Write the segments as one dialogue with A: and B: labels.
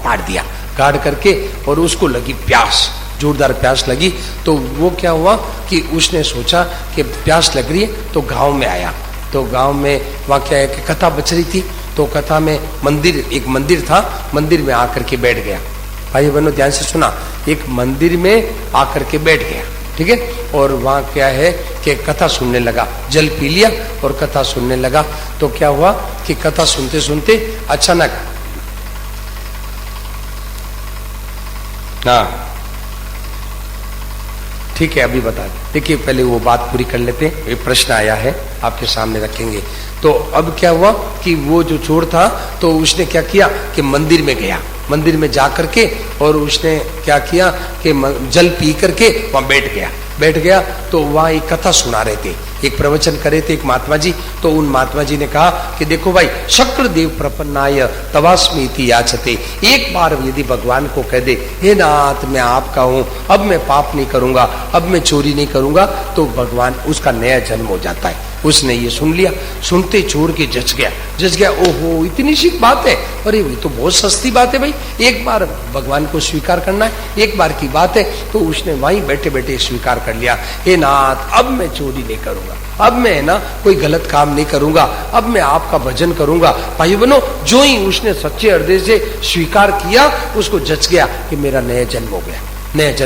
A: गाड़ दिया। गाड़ करके और उसको लगी प्यास, जोरदार प्यास लगी। तो वो क्या हुआ कि उसने सोचा कि प्यास लग रही है, तो गांव में आया। तो गांव में वहाँ क्या है कि कथा बच रही थी, तो कथा में एक मंदिर था, मंदिर में आकर के बैठ गया। भाई बहनों ध्यान से सुना, एक मंदिर में आकर के बैठ गया, ठीक है। और वहाँ क्या है कि कथा सुनने लगा, जल पी लिया और कथा सुनने लगा। तो क्या हुआ कि कथा सुनते सुनते अचानक, हाँ ठीक है अभी बता देखिए, पहले वो बात पूरी कर लेते हैं। ये प्रश्न आया है आपके सामने रखेंगे। तो अब क्या हुआ कि वो जो चोर था तो उसने क्या किया कि मंदिर में गया, मंदिर में जा करके और उसने क्या किया कि जल पी करके वहां बैठ गया। तो वहां एक कथा सुना रहे थे, एक प्रवचन करे थे एक महात्मा जी। तो उन महात्मा जी ने कहा कि देखो भाई, शक्रदेव प्रपन्नाय तवास्मि इति याचते, एक बार यदि भगवान को कह दे हे नाथ मैं आपका हूं, अब मैं पाप नहीं करूंगा, अब मैं चोरी नहीं करूंगा, तो भगवान उसका नया जन्म हो जाता है। उसने ये सुन लिया, सुनते चोर के जच गया। ओहो इतनी सी बात है, अरे ये तो बहुत सस्ती बात है भाई, एक बार भगवान को स्वीकार करना है, एक बार की बात है। तो उसने वहीं बैठे बैठे स्वीकार कर लिया, हे नाथ अब मैं चोरी नहीं करूंगा, अब मैं ना कोई गलत काम नहीं करूंगा, अब मैं आपका भजन करूंगा। भाई बनो, जो ही उसने सच्चे हृदय से स्वीकार किया, उसको जच गया कि मेरा नया जन्म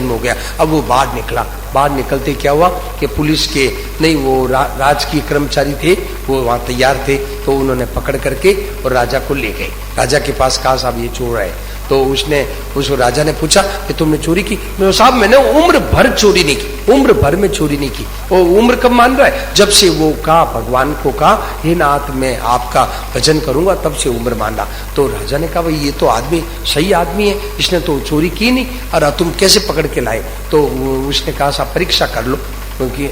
A: हो गया। अब वो बाहर निकला, बाहर निकलते क्या हुआ कि पुलिस के नहीं वो राजकीय कर्मचारी थे, वो वहां तैयार थे। तो उन्होंने पकड़ करके और राजा को ले गए, राजा के पास कहा साहब ये चोर है। तो उसको राजा ने पूछा कि तुमने चोरी की? साहब मैंने उम्र भर चोरी नहीं की, उम्र भर में चोरी नहीं की। वो उम्र कब मान रहा है? जब से वो कहा, भगवान को कहा हे नाथ मैं आपका भजन करूंगा, तब से उम्र मान रहा। तो राजा ने कहा भाई ये तो आदमी सही आदमी है, इसने तो चोरी की नहीं, और तुम कैसे पकड़ के लाए? तो उसने कहा साहब परीक्षा कर लो, क्योंकि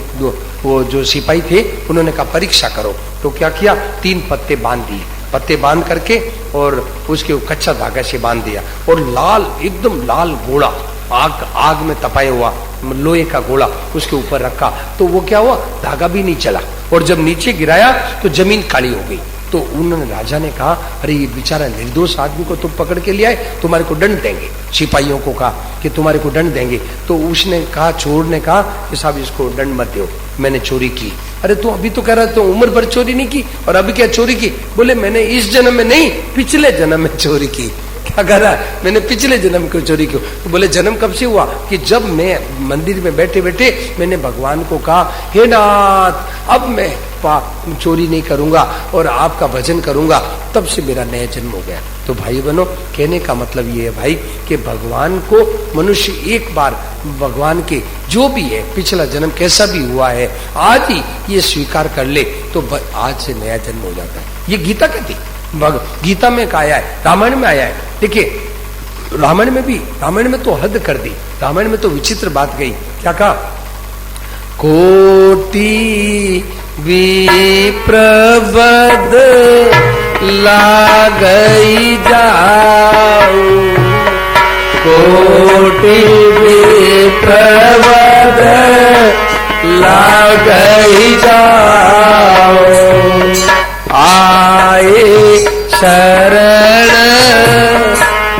A: वो जो सिपाही थे उन्होंने कहा परीक्षा करो। तो क्या किया, 3 पत्ते बांध दिए, पत्ते बांध करके और उसके कच्चा धागा से बांध दिया, और लाल एकदम लाल घोड़ा, आग में तपाया हुआ लोहे का घोड़ा उसके ऊपर रखा। तो वो क्या हुआ, धागा भी नहीं चला, और जब नीचे गिराया तो जमीन काली हो गई। तो उन्होंने, राजा ने कहा अरे ये बेचारा निर्दोष आदमी को तुम पकड़ के ले आए, तुम्हारे को दंड देंगे। सिपाहियों को कहा कि तुम्हारे को दंड देंगे। तो उसने कहा, चोर ने कहा कि साहब इसको दंड मत दो, मैंने चोरी की। अरे तो अभी तो कह रहा तो उम्र भर चोरी नहीं की, और अभी क्या चोरी की? बोले मैंने इस जन्म में नहीं, पिछले जन्म में चोरी की। क्या कह रहा है, मैंने पिछले जन्म को चोरी क्यों? तो बोले जन्म कब से हुआ कि जब मैं मंदिर में बैठे बैठे मैंने भगवान को कहा हे नाथ अब मैं चोरी नहीं करूंगा और आपका भजन करूंगा, तब से मेरा नया जन्म हो गया। तो भाई बहनों, कहने का मतलब ये है भाई कि भगवान को मनुष्य एक बार भगवान के जो भी है पिछला जन्म कैसा भी हुआ है, आज ही ये स्वीकार कर ले तो आज से नया जन्म हो जाता है। ये गीता कहती, गीता में आया है, रामायण में आया है। देखिए रामायण में तो हद कर दी, रामायण में तो विचित्र बात गई। क्या कहा, कोटि विप्रवद लागई जाऊ, कोटि विप्रवद लागई जाऊ, आए शरण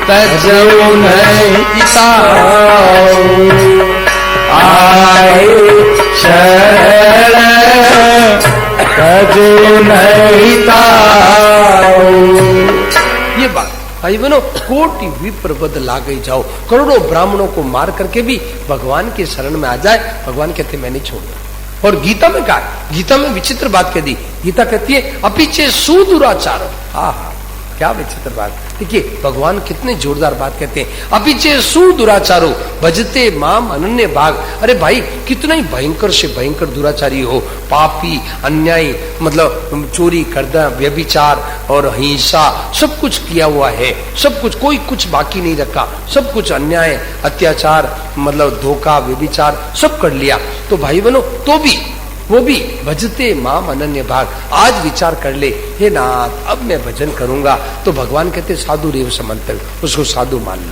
A: तजऊ नहीं ताऊ, आए शरण तजऊ नहीं ताऊ। ये बात भाई बनो, कोटि विप्रवद ला गई जाओ, करोड़ों ब्राह्मणों को मार करके भी भगवान के शरण में आ जाए, भगवान कहते मैं नहीं छोड़ूंगा। और गीता में कहा, गीता में विचित्र बात कह दी, गीता कहती है अपिचे सुदुराचार। हाँ क्या विचित्र बात। देखिए भगवान कितने जोरदार बात कहते हैं, अपिचे सुदुराचारो भजते माम अनन्य भाग। अरे भाई कितना ही भयंकर से भयंकर दुराचारी हो, पापी, अन्यायी, मतलब चोरी करना, व्यभिचार और हिंसा सब कुछ किया हुआ है, सब कुछ, कोई कुछ बाकी नहीं रखा, सब कुछ अन्याय, अत्याचार, मतलब धोखा, व्यभिचार सब कर लिया। तो भाई बनो, तो भी वो भी भजते माम अनन्य भाग। आज विचार कर ले हे नाथ अब मैं भजन करूंगा, तो भगवान कहते साधु रेव समंतव्य, उसको साधु मान ले,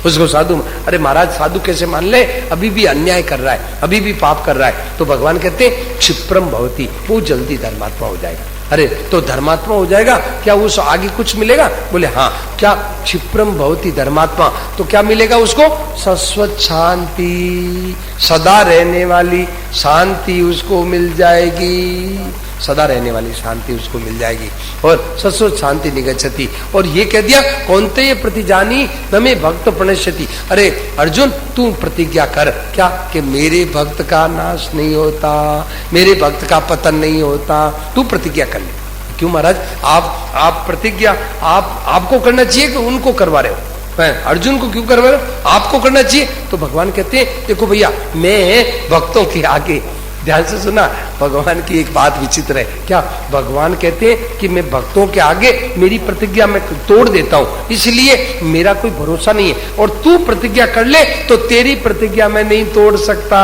A: उसको साधु। अरे महाराज साधु कैसे मान ले, अभी भी अन्याय कर रहा है, अभी भी पाप कर रहा है। तो भगवान कहते क्षिप्रम भवती, वो जल्दी धर्मात्मा हो जाएगा। अरे तो धर्मात्मा हो जाएगा, क्या उस आगे कुछ मिलेगा? बोले हाँ। क्या? क्षिप्रम भवति धर्मात्मा, तो क्या मिलेगा उसको? शाश्वत शांति, सदा रहने वाली शांति उसको मिल जाएगी, सदा रहने वाली शांति उसको मिल जाएगी। और शाश्वत शांति निगच्छति। और ये कह दिया कौनते ये प्रतिजानी न में भक्त प्रणश्यति। अरे अर्जुन तू प्रतिज्ञा कर, क्या? कि मेरे भक्त का नाश नहीं होता, मेरे भक्त का पतन नहीं होता। तू प्रतिज्ञा कर ले। क्यों महाराज? आप प्रतिज्ञा आपको करना चाहिए कि उनको करवा रहे हो? अर्जुन को क्यों करवा रहे हो? आपको करना चाहिए। तो भगवान कहते हैं देखो भैया, मैं भक्तों के आगे, ध्यान से सुना, भगवान की एक बात विचित्र है। क्या? भगवान कहते हैं कि मैं भक्तों के आगे मेरी प्रतिज्ञा मैं तोड़ देता हूं, इसलिए मेरा कोई भरोसा नहीं है। और तू प्रतिज्ञा कर ले तो तेरी प्रतिज्ञा मैं नहीं तोड़ सकता।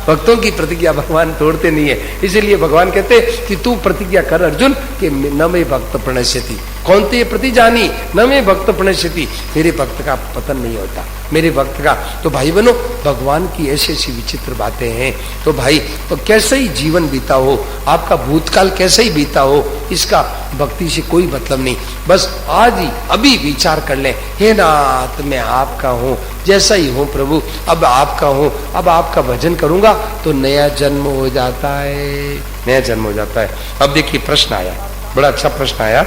A: भक्तों की प्रतिज्ञा भगवान तोड़ते नहीं है, इसलिए भगवान कहते हैं कि तू प्रतिज्ञा कर अर्जुन कि न मैं भक्त प्रणश्यति। कौन ते प्रतिजानी न मैं भक्त प्रणश्यति, मेरे भक्त का पतन नहीं होता, मेरे भक्त का। तो भाई बनो, भगवान की ऐसी ऐसी विचित्र बातें हैं। तो भाई तो कैसे ही जीवन बीता हो, आपका भूतकाल कैसे ही बीता हो, इसका भक्ति से कोई मतलब नहीं। बस आज ही अभी विचार कर लें, हे नाथ मैं आपका हूँ, जैसा ही हूँ प्रभु, अब आपका हूँ, अब आपका भजन करूंगा तो नया जन्म हो जाता है, नया जन्म हो जाता है। अब देखिए प्रश्न आया, बड़ा अच्छा प्रश्न आया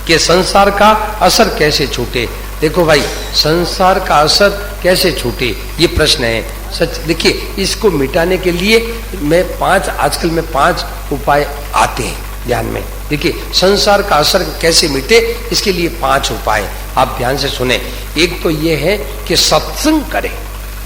A: कि संसार का असर कैसे छूटे। देखो भाई, संसार का असर कैसे छूटे, ये प्रश्न है। सच देखिए, इसको मिटाने के लिए आजकल में 5 उपाय आते हैं ध्यान में। देखिए, संसार का असर कैसे मिटे, इसके लिए 5 उपाय आप ध्यान से सुने। एक तो ये है कि सत्संग करें,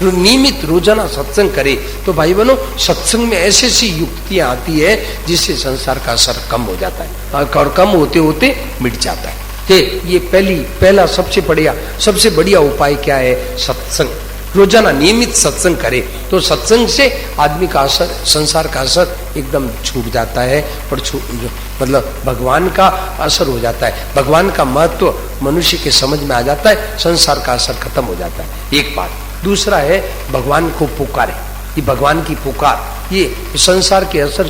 A: नियमित रोजाना सत्संग करे। तो भाई बनो, सत्संग में ऐसी ऐसी युक्तियां आती है जिससे संसार का असर कम हो जाता है, और कम होते होते मिट जाता है। ये पहला सबसे बढ़िया उपाय क्या है? सत्संग। रोजाना नियमित सत्संग करे तो सत्संग से आदमी का असर, संसार का असर एकदम छूट जाता है, और मतलब भगवान का असर हो जाता है, भगवान का महत्व मनुष्य के समझ में आ जाता है, संसार का असर खत्म हो जाता है। एक बात। दूसरा है भगवान को पुकारे, ये भगवान की पुकार, ये संसार के असर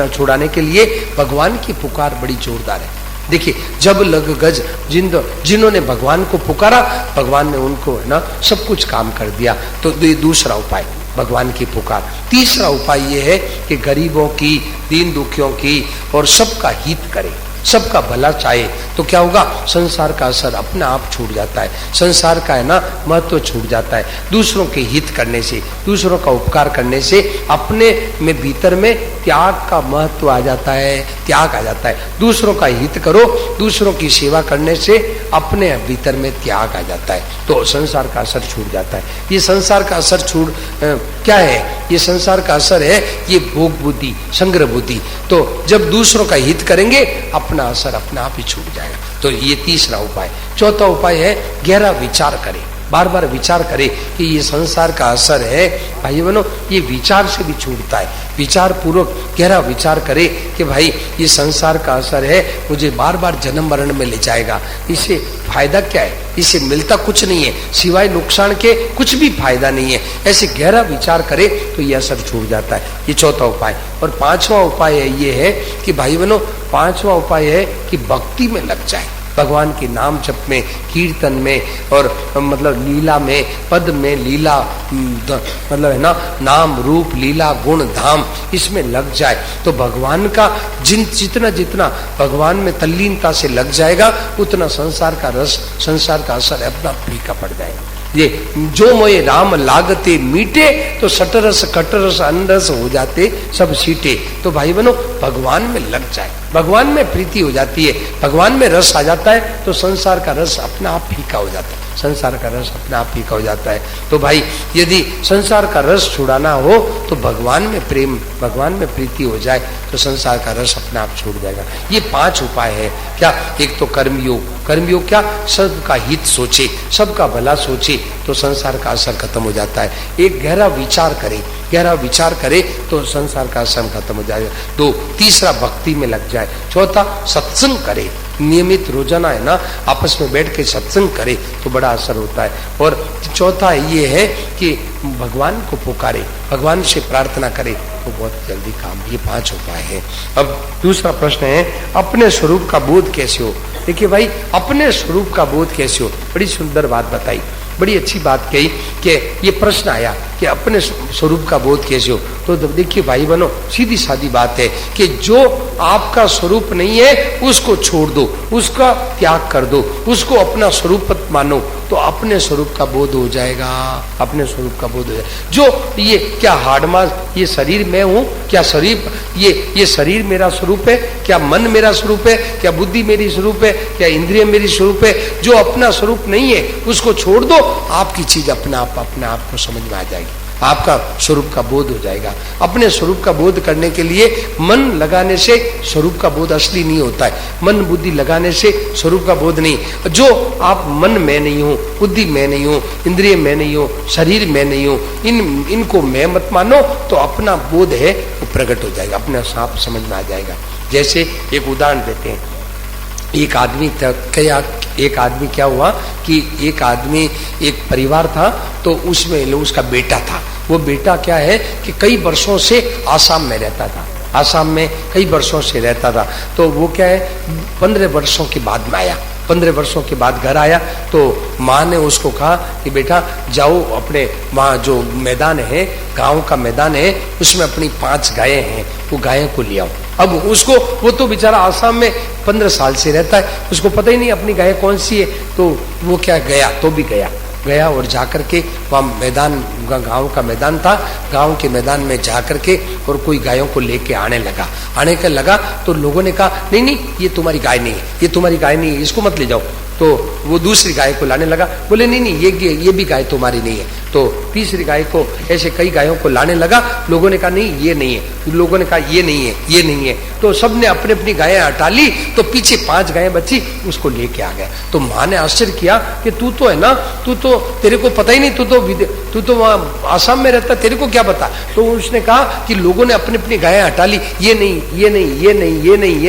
A: छोड़ाने के लिए भगवान की पुकार बड़ी जोरदार है। देखिए, जब लग गज जिन्होंने भगवान को पुकारा, भगवान ने उनको है ना सब कुछ काम कर दिया। तो ये दूसरा उपाय, भगवान की पुकार। तीसरा उपाय ये है कि गरीबों की, दीन दुखियों की और सबका हित करे, सबका भला चाहे। तो क्या होगा? संसार का असर अपने आप छूट जाता है, संसार का है ना महत्व छूट जाता है। दूसरों के हित करने से, दूसरों का उपकार करने से अपने में भीतर में त्याग का महत्व आ जाता है, त्याग आ जाता है। दूसरों का हित करो, दूसरों की सेवा करने से अपने भीतर में त्याग आ जाता है, तो संसार का असर छूट जाता है। ये संसार का असर क्या है? ये संसार का असर है ये भोग बुद्धि, संग्रह बुद्धि। तो जब दूसरों का हित करेंगे अपना असर अपने आप ही छूट जाएगा। तो ये तीसरा उपाय। चौथा उपाय है गहरा विचार करें, बार बार विचार करे कि ये संसार का असर है। भाई बहनों, ये विचार से भी छूटता है। विचार पूर्वक गहरा विचार करे कि भाई ये संसार का असर है, मुझे बार बार जन्म मरण में ले जाएगा, इससे फायदा क्या है? इससे मिलता कुछ नहीं है, सिवाय नुकसान के कुछ भी फायदा नहीं है। ऐसे गहरा विचार करे तो ये असर छूट जाता है। ये चौथा उपाय। और 5वां उपाय है ये है कि भाई बहनों, 5वां उपाय है कि भक्ति में लग जाए, भगवान के नाम जप में, कीर्तन में, और मतलब लीला में, पद में, लीला मतलब है ना, नाम रूप लीला गुण धाम, इसमें लग जाए तो भगवान का जितना भगवान में तल्लीनता से लग जाएगा, उतना संसार का रस, संसार का असर अपना फीका पड़ जाएगा। ये जो मोए राम लागते मीटे, तो सटरस कटरस अनरस हो जाते सब सीटे। तो भाई बहनों, भगवान में लग जाए, भगवान में प्रीति हो जाती है, भगवान में रस आ जाता है, तो संसार का रस अपना आप फीका हो जाता है, संसार का रस अपने आप फीका हो जाता है। तो भाई यदि संसार का रस छुड़ाना हो तो भगवान में प्रेम, भगवान में प्रीति हो जाए तो संसार का रस अपने आप छूट जाएगा। ये 5 उपाय है। क्या? एक तो कर्मयोग। कर्मयोग क्या? सबका हित सोचे, सबका भला सोचे तो संसार का असर खत्म हो जाता है। एक गहरा विचार करे, गहरा विचार करे तो संसार का असर खत्म हो जाएगा। 2, तीसरा भक्ति में लग जाए। चौथा सत्संग करे, नियमित रोजाना है ना आपस में बैठ के सत्संग करे तो बड़ा असर होता है। और चौथा ये है कि भगवान को पुकारे, भगवान से प्रार्थना करे तो बहुत जल्दी काम। ये 5 उपाय है। अब दूसरा प्रश्न है अपने स्वरूप का बोध कैसे हो। देखिए भाई, अपने स्वरूप का बोध कैसे हो, बड़ी सुंदर बात बताई, बड़ी अच्छी बात कही कि ये प्रश्न आया कि अपने स्वरूप का बोध कैसे हो। तो देखिए भाई बहनों, सीधी सादी बात है कि जो आपका स्वरूप नहीं है उसको छोड़ दो, उसका त्याग कर दो, उसको अपना स्वरूप मत मानो, तो अपने स्वरूप का बोध हो जाएगा। अपने स्वरूप का बोध हो जाएगा। जो ये क्या हाड़ मास, ये शरीर मैं हूं, क्या शरीर ये शरीर मेरा स्वरूप है, क्या मन मेरा स्वरूप है, क्या बुद्धि मेरी स्वरूप है, क्या इंद्रिय मेरी स्वरूप है। जो अपना स्वरूप नहीं है उसको छोड़ दो, आपकी चीज अपने आप को समझ में आ जाएगी, आपका स्वरूप का बोध हो जाएगा। अपने स्वरूप का बोध करने के लिए मन लगाने से स्वरूप का बोध असली नहीं होता है। मन बुद्धि लगाने से स्वरूप का बोध नहीं। जो आप मन में नहीं हो, बुद्धि में नहीं हो, इंद्रिय में नहीं हो, शरीर में नहीं हो, इनको मैं मत मानो, तो अपना बोध है वो प्रकट हो जाएगा, अपने आप समझ में आ जाएगा। जैसे एक उदाहरण देते हैं, एक आदमी क्या हुआ कि एक परिवार था, तो उसमें उसका बेटा था। वो बेटा क्या है कि कई वर्षों से आसाम में रहता था, आसाम में कई वर्षों से रहता था। तो वो क्या है 15 वर्षों के बाद में आया, 15 वर्षों के बाद घर आया। तो माँ ने उसको कहा कि बेटा जाओ अपने वहाँ जो मैदान है, गांव का मैदान है, उसमें अपनी 5 गायें हैं, वो गायों को ले आओ। अब उसको, वो तो बेचारा आसाम में 15 साल से रहता है, उसको पता ही नहीं अपनी गाय कौन सी है। तो वो क्या गया, तो भी गया और जाकर के वहाँ मैदान, गांव का मैदान था, गांव के मैदान में जाकर के और कोई गायों को लेके आने लगा। तो लोगों ने कहा नहीं ये तुम्हारी गाय नहीं है, ये तुम्हारी गाय नहीं है, इसको मत ले जाओ। तो वो दूसरी गाय को लाने लगा, बोले नहीं ये भी गाय तुम्हारी नहीं है। तो तीसरी गाय को, ऐसे कई गायों को लाने लगा। लोगों ने कहा नहीं ये नहीं है, लोगों ने कहा ये नहीं है। तो सबने अपने अपनी गायें हटा ली, तो पीछे 5 गायें बची, उसको लेके आ गया। तो माँ ने आश्चर्य किया कि तू तो है ना, तेरे को पता ही नहीं, तू तो वहाँ आसाम में रहता, तेरे को क्या पता। तो उसने कहा कि लोगों ने अपनी अपनी गायें हटा ली, ये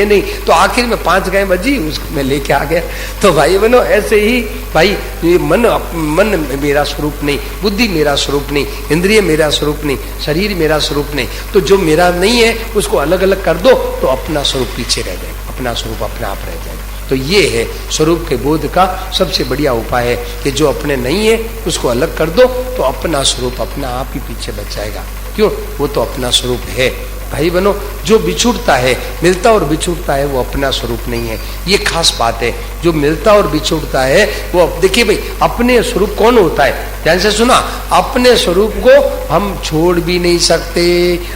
A: नहीं। तो आखिर में 5 गायें बची, उसको मैं लेके आ गया। तो भाई बनो, ऐसे ही भाई ये मन मेरा स्वरूप नहीं, बुद्धि मेरा स्वरूप नहीं, इंद्रिय मेरा स्वरूप नहीं, शरीर मेरा स्वरूप नहीं। तो जो मेरा नहीं है उसको अलग अलग कर दो, तो अपना स्वरूप पीछे रह जाएगा, अपना स्वरूप अपने आप रह जाएगा। तो ये है स्वरूप के बोध का सबसे बढ़िया उपाय है कि जो अपने नहीं है उसको अलग कर दो, तो अपना स्वरूप अपना आप ही पीछे बच जाएगा। क्यों, वो तो अपना स्वरूप है। भाई बनो, जो बिछुड़ता है, मिलता और बिछुड़ता है, वो अपना स्वरूप नहीं है। ये खास बात है। जो मिलता और बिछुड़ता है वो, देखिए भाई, अपने स्वरूप कौन होता है, ध्यान से सुना। अपने स्वरूप को हम छोड़ भी नहीं सकते,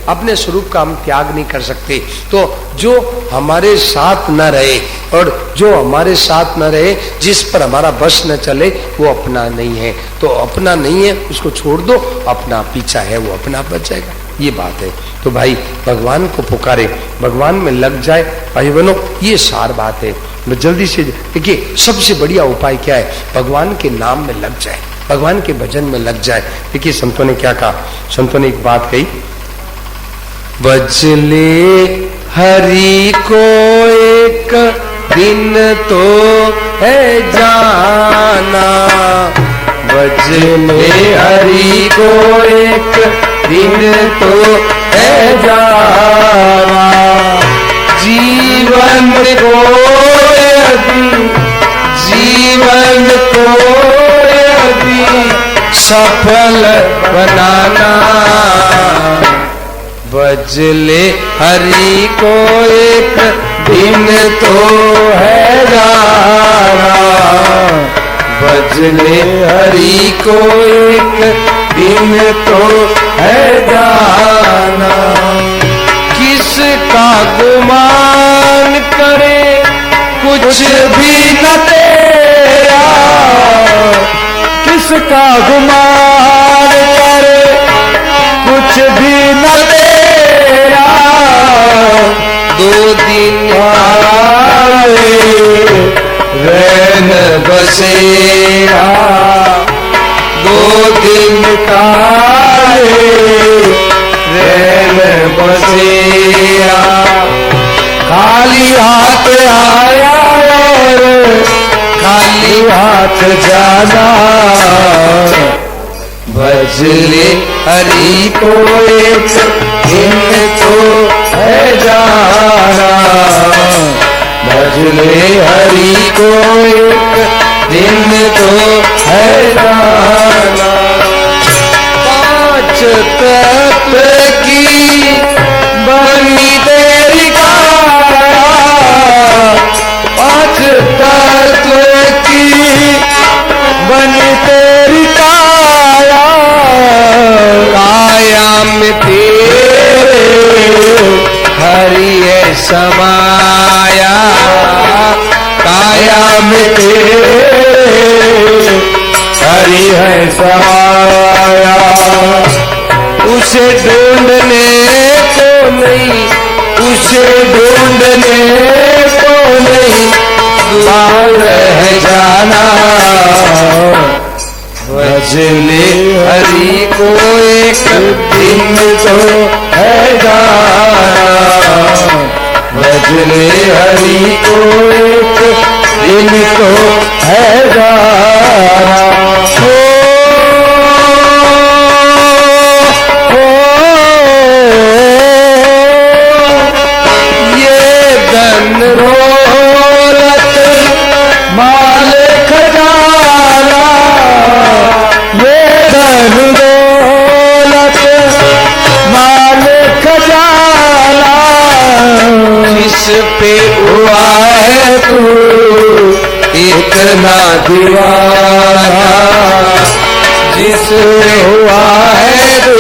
A: अपने स्वरूप का हम त्याग नहीं कर सकते। तो जो हमारे साथ न रहे, और जो हमारे साथ न रहे, जिस पर हमारा बस न चले, वो अपना नहीं है। तो अपना नहीं है उसको छोड़ दो, अपना पीछा है वो अपना बच जाएगा। ये बात है। तो भाई भगवान को पुकारे, भगवान में लग जाए। भाई बनो, ये सार बात है। जल्दी से देखिए, सबसे बढ़िया उपाय क्या है, भगवान के नाम में लग जाए, भगवान के भजन में लग जाए। देखिए संतों ने क्या कहा, संतों ने एक बात कही, बजले हरि को एक दिन तो है जाना, बजले हरि को एक दिन तो है जाना, जीवन को यदि सफल बनाना, बजले हरि को एक दिन तो है जाना, बजले हरि को एक दिन तो है जाना। किसका गुमान करे कुछ भी न तेरा, किसका गुमान करे कुछ भी न तेरा, 2 दिन आए रैन बसेरा, 2 दिन काए रैन बसेरा, खाली हाथ आया
B: नाथ जाना, भजले हरि को एक दिन तो है जाना, भजले हरि को एक दिन तो है जाना। पांच तत्व की बनी तेरी काया, पांच तत्व की बनी तेरी काया, काया में तेरे हरि है समाया, काया में तेरे हरि है समाया। उसे ढूंढने को नहीं, उसे ढूंढने को नहीं दूर है जाना, भजले हरि को एक दिन तो है जाना, भजले हरि को एक दिन तो है जाना। ये धन दौलत माल खजाना, ये धन दौलत माल खजाना, जिस पे हुआ है तू इतना दीवाना, जिस पे हुआ है तू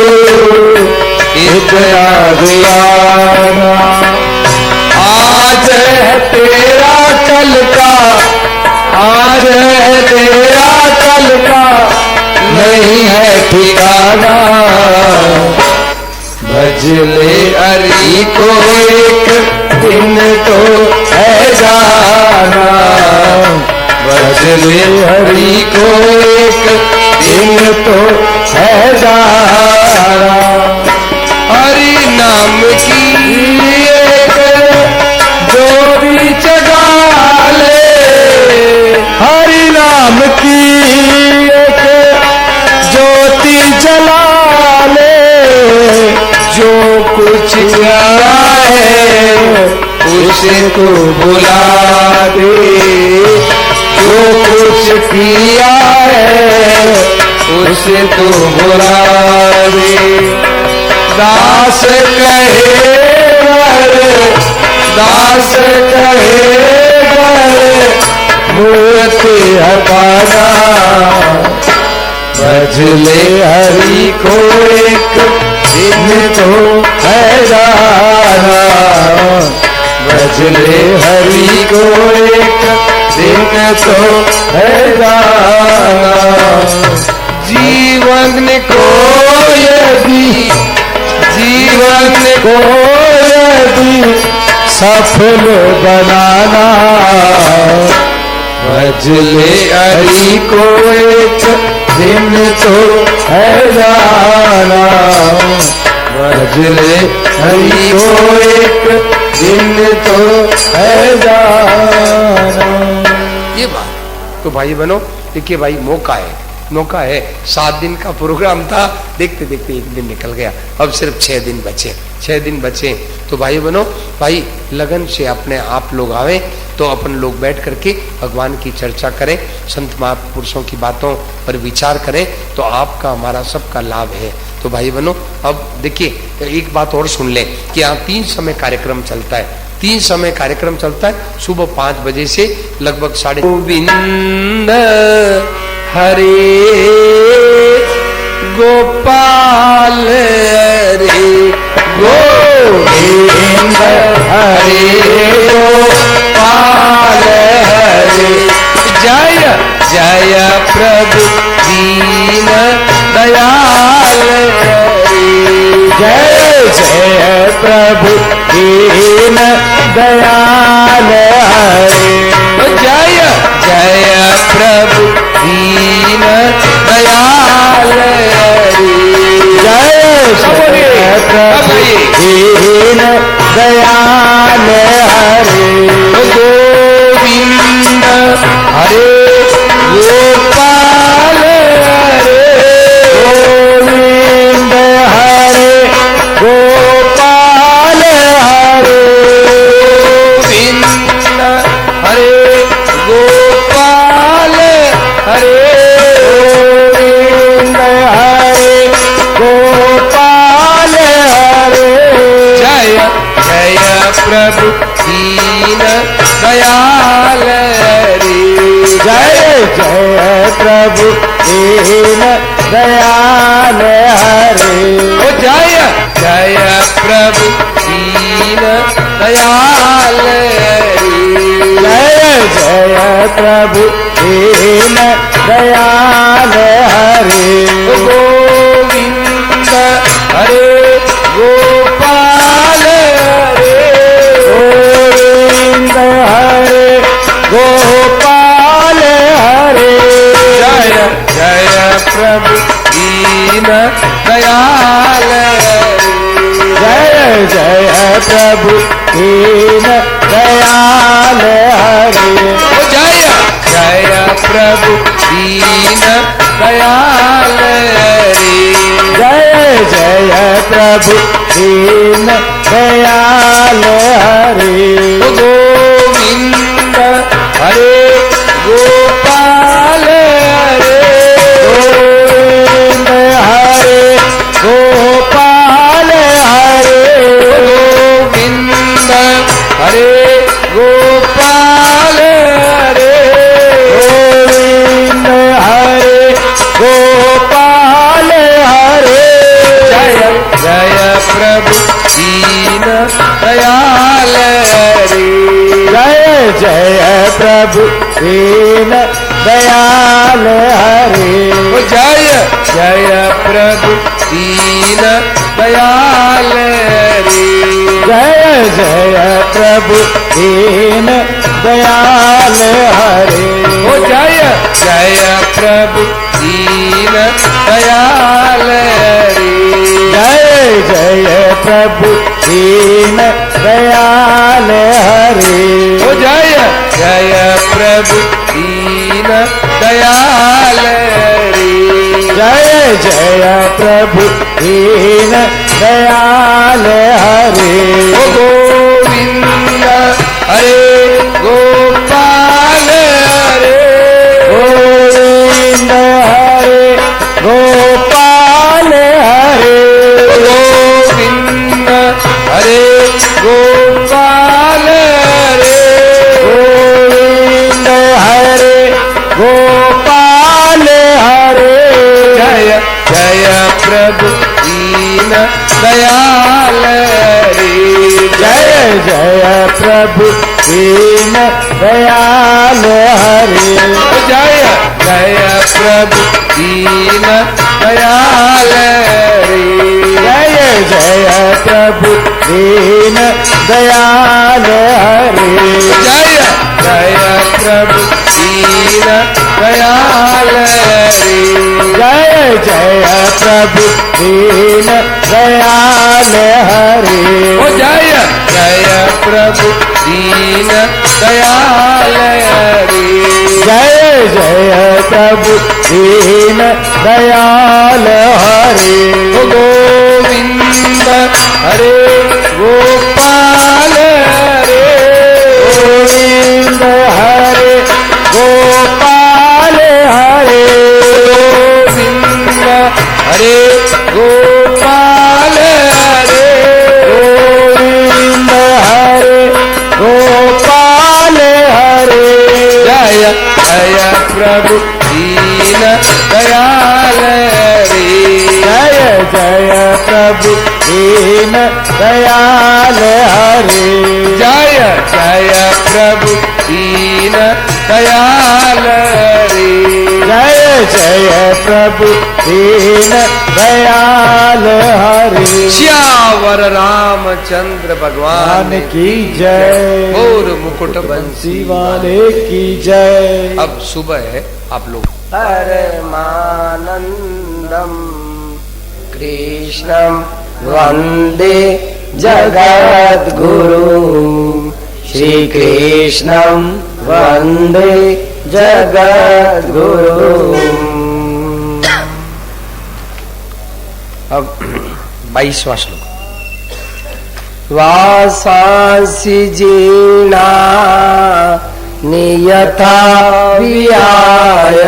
B: इतना दीवाना। आज है तेरा कल का, आज है तेरा कल का नहीं है ठिकाना, भजले हरि को एक दिन तो है जाना, भजले हरि को एक दिन तो है जाना। हरि नाम की एक जोड़ी जगा ले, हरि नाम की एक ज्योति जला ले, जो कुछ किया है उसे तो बुला दे, जो कुछ किया है उसे तो बुला दे। दास कहे वर, दास कहे वर मूर्ति हटाना, भजले हरि को एक दिन तो है जाना, भजले हरि को एक दिन तो है जाना। जीवन को यदि, जीवन को यदि सफल बनाना, भजले हरि को एक दिन तो है जाना, भजले हरि को एक दिन तो है जाना।
A: ये बात तो भाई बनो, देखिए भाई मौका है, मौका है। 7 दिन का प्रोग्राम था, देखते देखते 1 दिन निकल गया, अब सिर्फ 6 दिन बचे, 6 दिन बचे। तो भाई बनो, भाई लगन से अपने आप लोग आवे तो अपन लोग बैठ करके भगवान की चर्चा करें, संत महापुरुषों की बातों पर विचार करें, तो आपका हमारा सबका लाभ है। तो भाई बनो, अब देखिए एक बात और सुन ले कि यहाँ 3 समय कार्यक्रम चलता है, 3 समय कार्यक्रम चलता है। सुबह 5 बजे से लगभग 5:30।
B: गोविंद हरे गोपाल हरे गोविंद हरे गोपाल हरे, जय जय प्रभु दीन दयाल हरे, जय जय प्रभु दीन दयाल हरे, जय जय प्रभु दीन दयाल हरे, जय जय प्रभु दीन दयाल हरे। गोविंद हरे प्रभु दीन दयाल हरे।
A: जय जय प्रभु दीन दयाल हरे।
B: जय जय प्रभु दीन दयाल हरे।
A: गोविंद हरे गोपाल हरे।
B: गोविंद हरे गोपाल हरे।
A: जय जय प्रभु दीन दयाल हरे।
B: जय जय प्रभु दीन दयाल हरे।
A: जय जय प्रभु दीन दयाल हरे।
B: जय जय प्रभु दीन दयाल हरे।
A: गोविंद हरे गोपाल हरे।
B: गोविंद हरे गोपाल हरे।
A: गोविंद हरे गोपाल हरे।
B: गोविंद हरे गोपाल हरे।
A: जय जय प्रभु दीन दयाल हरे।
B: जय जय प्रभु दीन दयाल हरे।
A: जय जय प्रभु दीन दयाल हरे।
B: जय जय प्रभु दीन दयाल हरे।
A: जय जय प्रभु दीन दयाल हरे।
B: जय जय प्रभु दीन दयाल हरे।
A: जय जय प्रभु दीन दयाल हरे।
B: जय जय प्रभु दीन दयाल हरे।
A: गोविंद हरे गोपाल हरे।
B: गोविंद हरे गोपाल हरे।
A: गोविंद हरे गोपाल हरे।
B: गोविंद हरे गोपाल हरे।
A: जय जय प्रभु दीन दयाल हरे।
B: जय जय प्रभु दीन दयाल हरे।
A: जय जय प्रभु दीन दयाल हरे।
B: जय जय प्रभु दीन दयाल हरे।
A: जय जय प्रभु दीन दयाल हरे।
B: जय जय प्रभु दीन दयाल हरे।
A: जय जय प्रभु दीन दयाल हरे।
B: जय जय प्रभु दीन दयाल हरे।
A: गोविंद हरे गोपाल हरे।
B: गोविंद हरे गोपाल हरे।
A: गोविंद हरे गोपाल हरे।
B: गोविंद हरे गोपाल हरे।
A: जय जय प्रभु दीन दयाल हरे।
B: जय जय प्रभु दीन दयाल हरे।
A: जय जय प्रभु दीन दयाल हरे।
B: जय जय प्रभु दीन दयाल हरे।
A: श्यावर रामचंद्र भगवान
B: भगवान की जय।
A: और मुकुट बंसी
B: बंसी वाले की जय।
A: अब सुबह है, आप लोग
B: परमानंदम कृष्णं वंदे जगद्गुरु। श्री कृष्णं वंदे जगद्गुरु।
A: अब 22वां श्लोक।
B: वासांसि जीर्णा नियथा विहाय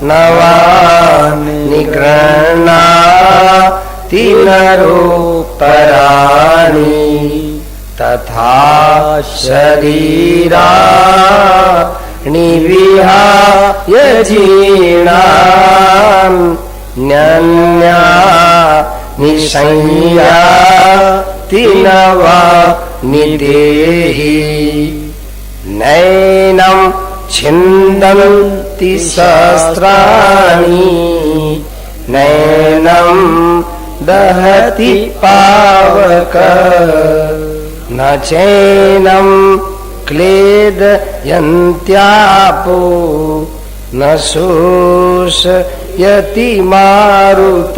B: नवानि गृह्णाति नरोपराणि तथा शरीरा निविहाय जीर्णान् न्यन्या निसंयाति नवा निदेहि नैनं छिन्दन्ति सहस्राणि नैनं दहति पावक न चैनं क्लेदयन्त्यापो न शोषयति मारुत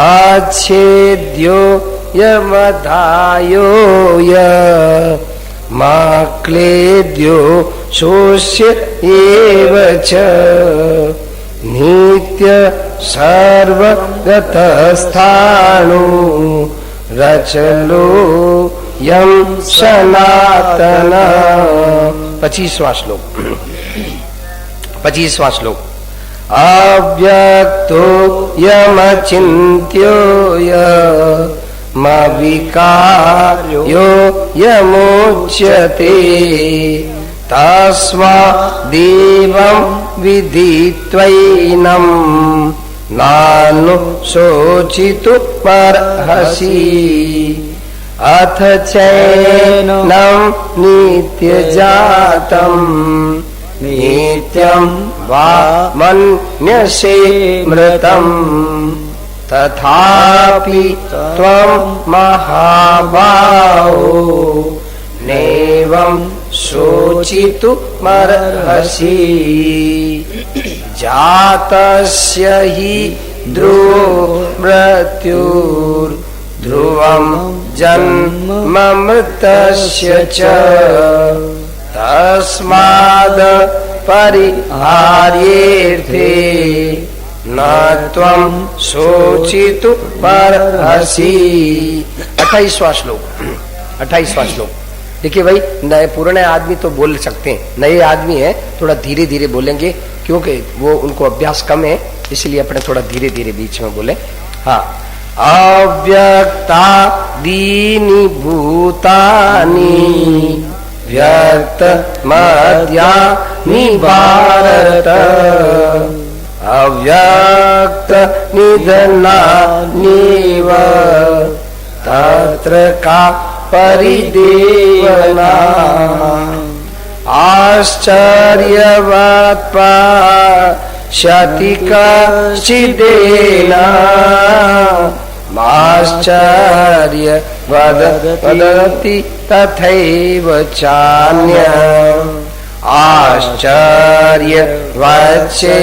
B: अच्छेद्यो यमधायो य मा क्लेद्यो शोष्य एव च नित्य सर्वगतस्थाणु रचलो यम सनातन। 25वां श्लोक 25वां श्लोक अव्यक्तो यमचिन्त्यो यमविकार्यो यमुच्यते तस्मादेवं विदित्वैनं नानुशोचितुमर्हसि अथ चैनं नित्यजातं नित्यं वा मन्यसे मृतम् तथापि त्वं महाबाहो नैवं शोचितुमर्हसि जातस्य हि ध्रुवो मृत्युर्ध्रुवं जन्म मृतस्य च तस्माद् परिहार्येऽर्थे न त्वं शोचितुमर्हसि। 28वां श्लोक 28वां श्लोक देखिए भाई, नए पुराने आदमी तो बोल सकते हैं, नए आदमी है थोड़ा धीरे धीरे बोलेंगे क्योंकि वो उनको अभ्यास कम है, इसलिए अपने थोड़ा धीरे धीरे बीच में बोले। हाँ, अव्यक्ता दीनि भूतानि व्यक्त मध्यानि भारत अव्यक्त निधनान्येव तत्र का परिदेवना आश्चर्यवत् पश्यति कश्चिदेन माश्चर्य वदति तथैव चान्य आश्चर्य वच्चे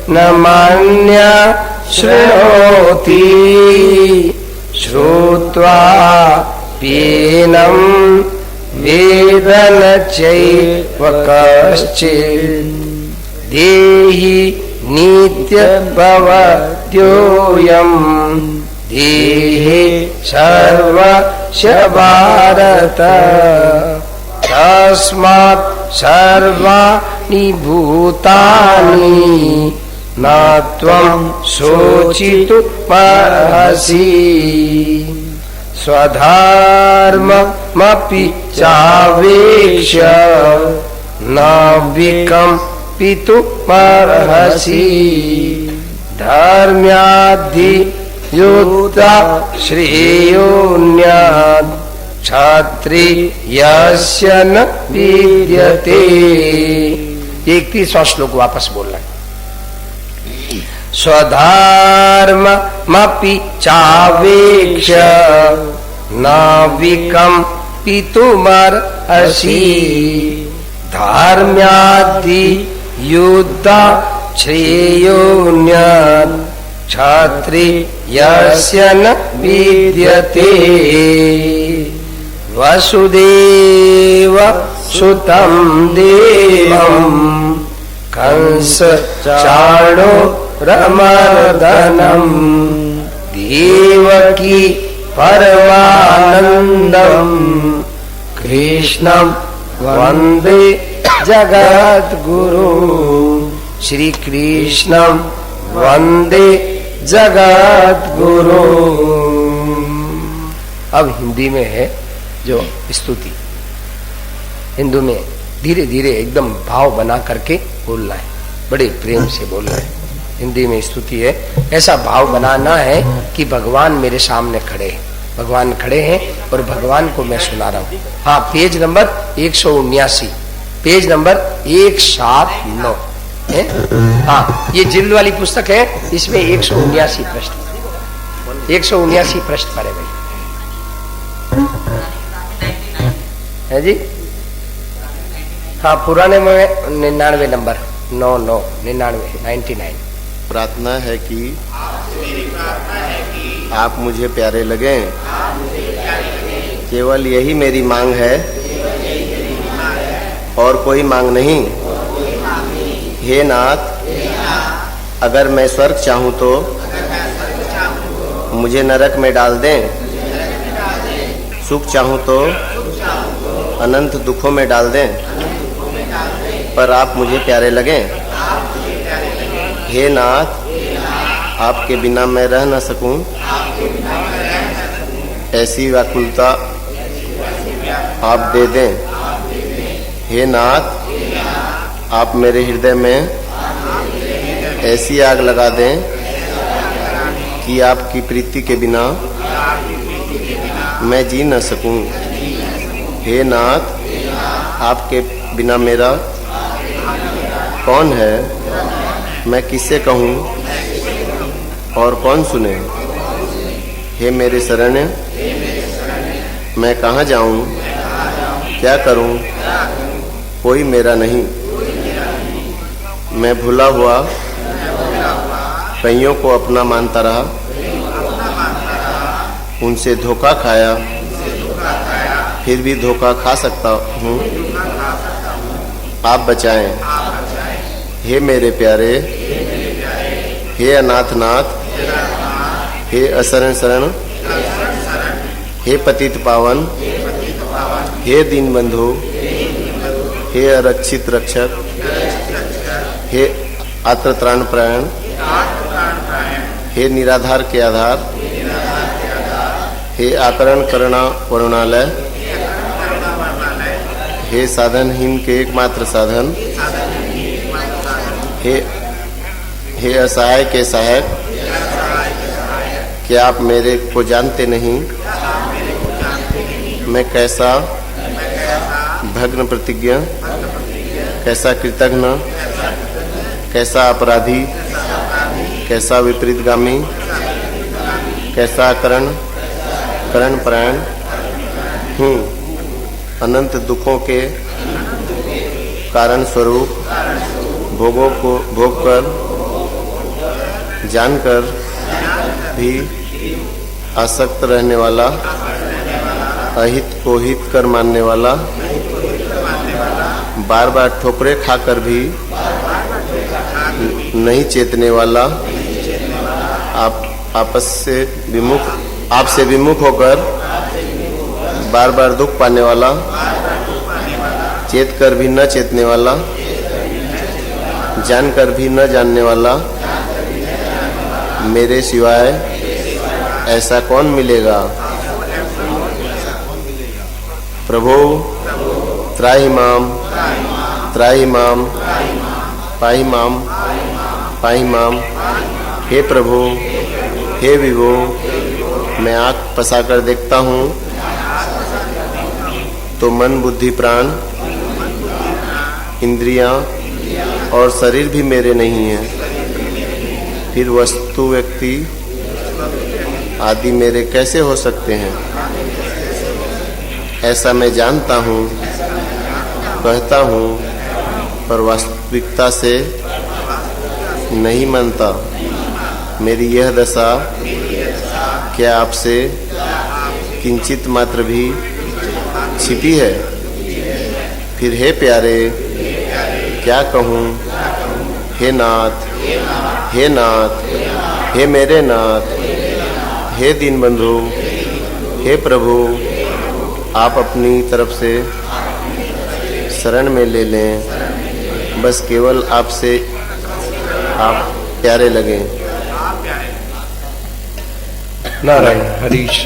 B: न मन्य शृणोति श्रुत्वा पीनं वेदन चैव कश्चित् देहि नित्यभवद्योऽयं देहे सर्वस्य भारत तस्मात् सर्वाणि भूतानि न त्वं शोचितुमर्हसि स्वधर्ममपि चावेक्ष्य न विकम्पितुमर्हसि धर्म्याधियुक्ता श्रेयोऽन्यत् क्षत्रियस्य न विद्यते। 31वां श्लोक वापस बोलना है। स्वधर्ममपि चावेक्ष्य न विकम्पितुमर्हसि धर्म्याधियुक्ता श्रेयोऽन्यत् क्षत्रियस्य न विद्यते। वसुदेव सुतं देवं कंस चाणूरमर्दनं देवकी परमानन्दं कृष्णं वन्दे जगद्गुरु श्री कृष्णं वन्दे जगद्गुरु। अब हिंदी में है जो स्तुति, हिंदू में धीरे धीरे एकदम भाव बना करके बोलना है, बड़े प्रेम से बोलना है। हिंदी में स्तुति है, ऐसा भाव बनाना है कि भगवान मेरे सामने खड़े हैं, भगवान खड़े हैं और भगवान को मैं सुना रहा हूं। हाँ, पेज नंबर 179, पेज नंबर 179 है। हाँ, ये जिल्द वाली पुस्तक है, इसमें 179 पृष्ठ, 179 पृष्ठ पर है भाई, है जी। हाँ, पुराने में 99 नंबर, 99।
C: प्रार्थना है कि आप मुझे प्यारे लगें, केवल यही मेरी मांग है और कोई मांग नहीं। हे नाथ, अगर मैं स्वर्ग चाहूं तो मुझे नरक में डाल दें, सुख चाहूं तो अनंत दुखों में डाल दें, पर आप मुझे प्यारे लगें। हे नाथ, आपके बिना मैं रह न सकूं, ऐसी व्याकुलता आप दे दें। हे नाथ, आप मेरे हृदय में ऐसी आग लगा दें कि आपकी प्रीति के बिना मैं जी न सकूं। हे नाथ, आपके बिना मेरा कौन है, मैं किससे कहूं और कौन सुने। हे मेरे शरण, मैं कहाँ जाऊं, क्या करूं, कोई मेरा नहीं। मैं भूला हुआ कईयों को अपना मानता रहा, उनसे धोखा खाया, फिर भी धोखा खा सकता हूँ। आप बचाएं। हे मेरे प्यारे, हे अनाथनाथ, हे अशरण शरण, हे पतित पावन, हे दीन बंधु, हे आरक्षित रक्षक, हे आत्रत्राण प्राण, हे निराधार के आधार, हे आकरण करुणा वरुणालय, हे साधनहीन के एकमात्र साधन, हे असहाय के सहायक, क्या आप मेरे को जानते नहीं, मैं कैसा भग्न प्रतिज्ञ, कैसा कृतघ्न, कैसा अपराधी, कैसा विपरीतगामी, कैसा करण प्राण हूँ। अनंत दुखों के कारण स्वरूप भोगों को भोग कर जानकर भी आसक्त रहने वाला, अहित को हित कर मानने वाला, बार बार ठोकरे खाकर भी नहीं चेतने वाला, आपसे विमुख होकर बार बार दुख पाने वाला, चेत कर भी न चेतने वाला, जानकर भी न जानने वाला, मेरे सिवाय ऐसा कौन मिलेगा। प्रभु त्राहि माम, त्राहि माम, पाहि माम, पाहि माम। हे प्रभु, हे विभो, मैं आँख पसाकर देखता हूँ तो मन बुद्धि प्राण इंद्रियां और शरीर भी मेरे नहीं हैं, फिर वस्तु व्यक्ति आदि मेरे कैसे हो सकते हैं। ऐसा मैं जानता हूँ, कहता हूँ, पर वास्तविकता से नहीं मानता। मेरी यह दशा क्या आपसे किंचित मात्र भी छिपी है। फिर हे प्यारे, क्या कहूँ। हे नाथ, हे नाथ, हे मेरे नाथ, हे दीन बंधु, हे प्रभु, आप अपनी तरफ से शरण में ले लें। बस केवल आपसे आप प्यारे लगें।
A: नारायण हरीश।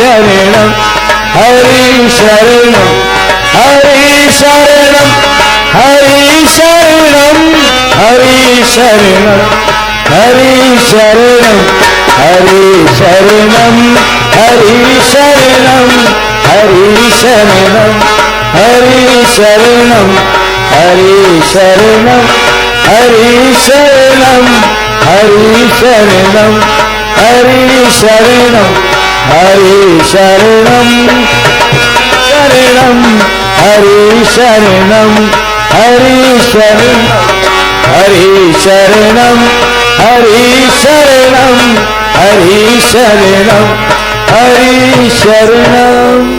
D: शरणम हरि शरणम हरि शरणम हरि शरणम हरि शरणम हरि शरणम हरि शरणम हरि शरणम हरि शरणम हरि शरणम हरि शरणम हरि शरणम हरि शरणम हरि शरणम हरि शरणम शरणम हरि शरणम हरि शरणम हरि शरणम हरि शरणम हरि शरणम हरि शरणम।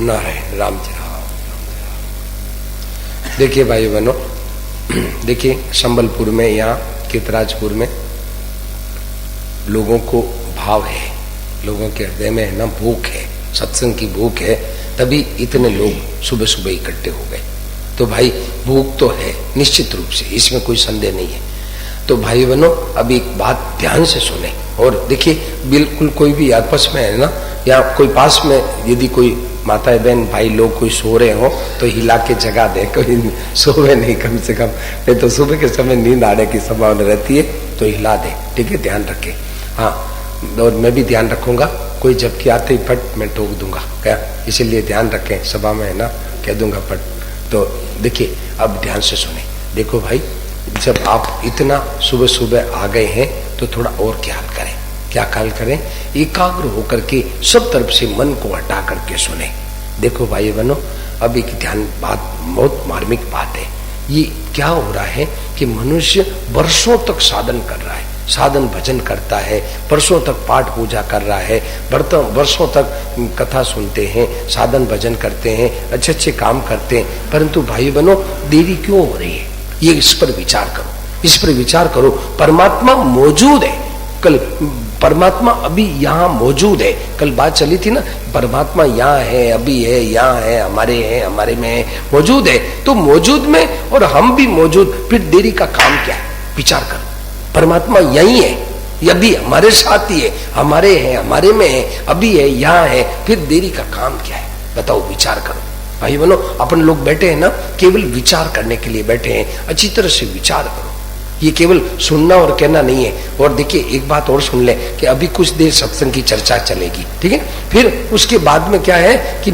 A: नारायण राम जी राम। देखिए भाई बहनों, देखिए संबलपुर में, यहाँ कीर्तराजपुर में लोगों को भाव है, लोगों के हृदय में है ना भूख है, सत्संग की भूख है, तभी इतने लोग सुबह सुबह इकट्ठे हो गए। तो भाई भूख तो है निश्चित रूप से, इसमें कोई संदेह नहीं है। तो भाई बहनों अब एक बात ध्यान से सुने और देखिए, बिल्कुल कोई भी आपस में है ना, या कोई पास में यदि कोई माता बहन भाई लोग कोई सो रहे हो तो हिला के जगा दे, कोई सोवे नहीं कम से कम, नहीं तो सुबह के समय नींद आने की संभावना रहती है, तो हिला दे, ठीक है, ध्यान रखे। हाँ, और मैं भी ध्यान रखूंगा, कोई जबकि आते ही फट मैं टोक दूंगा क्या, इसीलिए ध्यान रखें, सभा में है ना कह दूंगा फट। तो देखिए अब ध्यान से सुने। देखो भाई, जब आप इतना सुबह सुबह आ गए हैं तो थोड़ा और ख्याल करें। क्या ख्याल करें? एकाग्र होकर के सब तरफ से मन को हटा करके सुने। देखो भाई बहनों, अब एक ध्यान बात, बहुत मार्मिक बात है। ये क्या हो रहा है कि मनुष्य वर्षों तक साधन कर रहा है, साधन भजन करता है, वर्षों तक पाठ पूजा कर रहा है, वर्षों तक कथा सुनते हैं, साधन भजन करते हैं, अच्छे अच्छे काम करते हैं, परंतु भाई बहनों देरी क्यों हो रही है? ये इस पर विचार करो, इस पर विचार करो। परमात्मा मौजूद है, कल परमात्मा अभी यहाँ मौजूद है। कल बात चली थी ना, परमात्मा यहाँ है, अभी है, यहाँ है, हमारे में है, मौजूद है। तो मौजूद में और हम भी मौजूद, फिर देरी का काम क्या है? विचार करो। परमात्मा यही है, अभी हमारे साथ ही है, हमारे हैं, हमारे में है, अभी है, यहाँ है, फिर देरी का काम क्या है? बताओ, विचार करो। भाई बहनों, अपन लोग बैठे हैं ना, केवल विचार करने के लिए बैठे हैं। अच्छी तरह से विचार करो, ये केवल सुनना और कहना नहीं है। और देखिए एक बात और सुन ले कि अभी कुछ देर सत्संग की चर्चा चलेगी, ठीक है, फिर उसके बाद में क्या है कि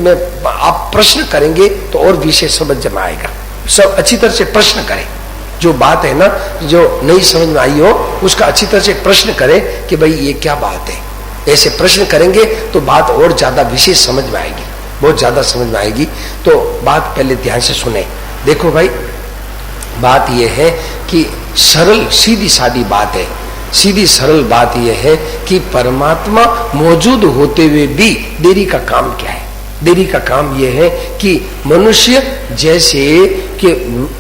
A: आप प्रश्न करेंगे तो और विषय समझ में आएगा। सब अच्छी तरह से प्रश्न करें, जो बात है ना, जो नहीं समझ में आई हो उसका अच्छी तरह से प्रश्न करें कि भाई ये क्या बात है। ऐसे प्रश्न करेंगे तो बात और ज्यादा विशेष समझ में आएगी, बहुत ज्यादा समझ में आएगी। तो बात पहले ध्यान से सुने। देखो भाई, बात यह है कि सरल सीधी सादी बात है, सीधी सरल बात यह है कि परमात्मा मौजूद होते हुए भी देरी का काम क्या है? देरी का काम यह है कि मनुष्य जैसे कि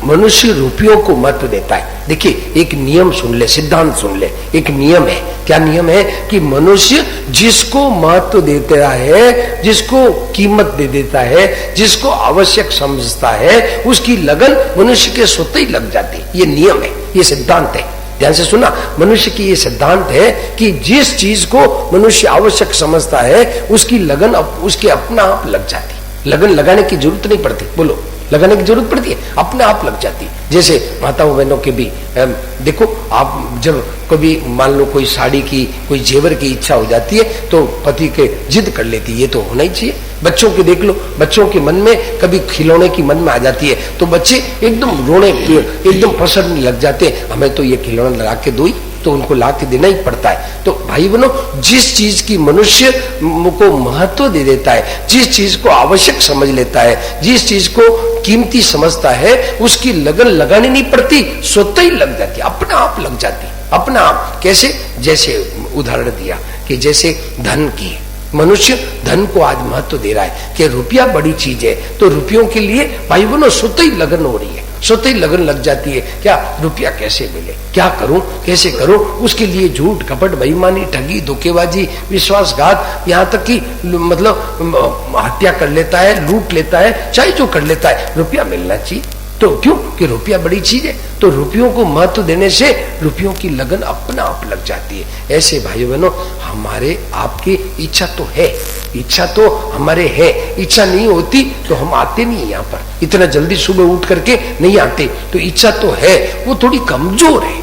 A: मनुष्य रुपयों को महत्व देता है। देखिए एक नियम सुन ले, सिद्धांत सुन ले, एक नियम है। क्या नियम है? कि मनुष्य जिसको महत्व देता है, जिसको कीमत दे देता है, जिसको आवश्यक समझता है, उसकी लगन मनुष्य के स्वतः ही लग जाती है। ये नियम है, ये सिद्धांत है। ध्यान से सुना, मनुष्य की ये सिद्धांत है कि जिस चीज को मनुष्य आवश्यक समझता है उसकी लगन उसके अपना आप लग जाती। लगन लगाने की जरूरत नहीं पड़ती। बोलो, लगाने की जरूरत पड़ती है? अपने आप लग जाती है।
B: जैसे माताओं बहनों के भी देखो, आप जब कभी मान लो कोई साड़ी की, कोई जेवर की इच्छा हो जाती है तो पति के जिद कर लेती है, ये तो होना ही चाहिए। बच्चों के देख लो, बच्चों के मन में कभी खिलौने की मन में आ जाती है तो बच्चे एकदम रोने, एकदम पसंद लग जाते हैं, हमें तो ये खिलौना लगा के दो ही, तो उनको ला के देना ही पड़ता है। तो भाई बहनों, जिस चीज की मनुष्य को महत्व दे देता है, जिस चीज को आवश्यक समझ लेता है, जिस चीज को कीमती समझता है, उसकी लगन लगानी नहीं पड़ती, स्वतः ही लग जाती, अपने आप लग जाती, अपना आप। कैसे? जैसे उदाहरण दिया कि जैसे धन की, मनुष्य धन को आज महत्व दे रहा है कि रुपया बड़ी चीज है, तो रुपयों के लिए भाई बहनों स्वतः ही लगन हो रही है, स्वतः ही लगन लग जाती है। क्या रुपया कैसे मिले, क्या करूं, कैसे करूं, उसके लिए झूठ कपट, बेईमानी, ठगी, धोखेबाजी, विश्वासघात, यहां तक कि मतलब हत्या कर लेता है, लूट लेता है, चाहे जो कर लेता है, रुपया मिलना चाहिए। तो क्यों? कि रुपया बड़ी चीज है, तो रुपयों को महत्व देने से रुपयों की लगन अपना आप लग जाती है। ऐसे भाई बहनों, हमारे आपकी इच्छा तो है, इच्छा तो हमारे है, इच्छा नहीं होती तो हम आते नहीं यहाँ पर, इतना जल्दी सुबह उठ करके नहीं आते। तो इच्छा तो है, वो थोड़ी कमजोर है,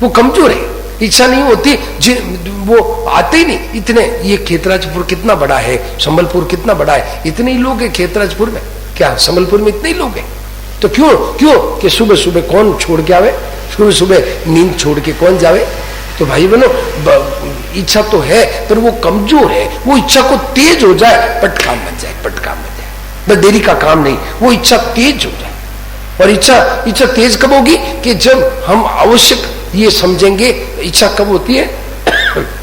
B: वो कमजोर है, इच्छा नहीं होती, वो आते ही नहीं। इतने, ये खेतराजपुर कितना बड़ा है, संबलपुर कितना बड़ा है, इतने ही लोग हैं खेतराजपुर में, क्या संबलपुर में इतने ही लोग हैं? तो क्यों कि सुबह सुबह कौन छोड़ के आवे, सुबह सुबह नींद छोड़ के कौन जावे? तो भाई बहनों, इच्छा तो है पर वो कमजोर है, वो इच्छा को तेज हो जाए, पट काम बन जाए, पट काम बन जाए, बस देरी का काम नहीं, वो इच्छा तेज हो जाए। और इच्छा तेज कब होगी? कि जब हम आवश्यक ये समझेंगे। इच्छा कब होती है?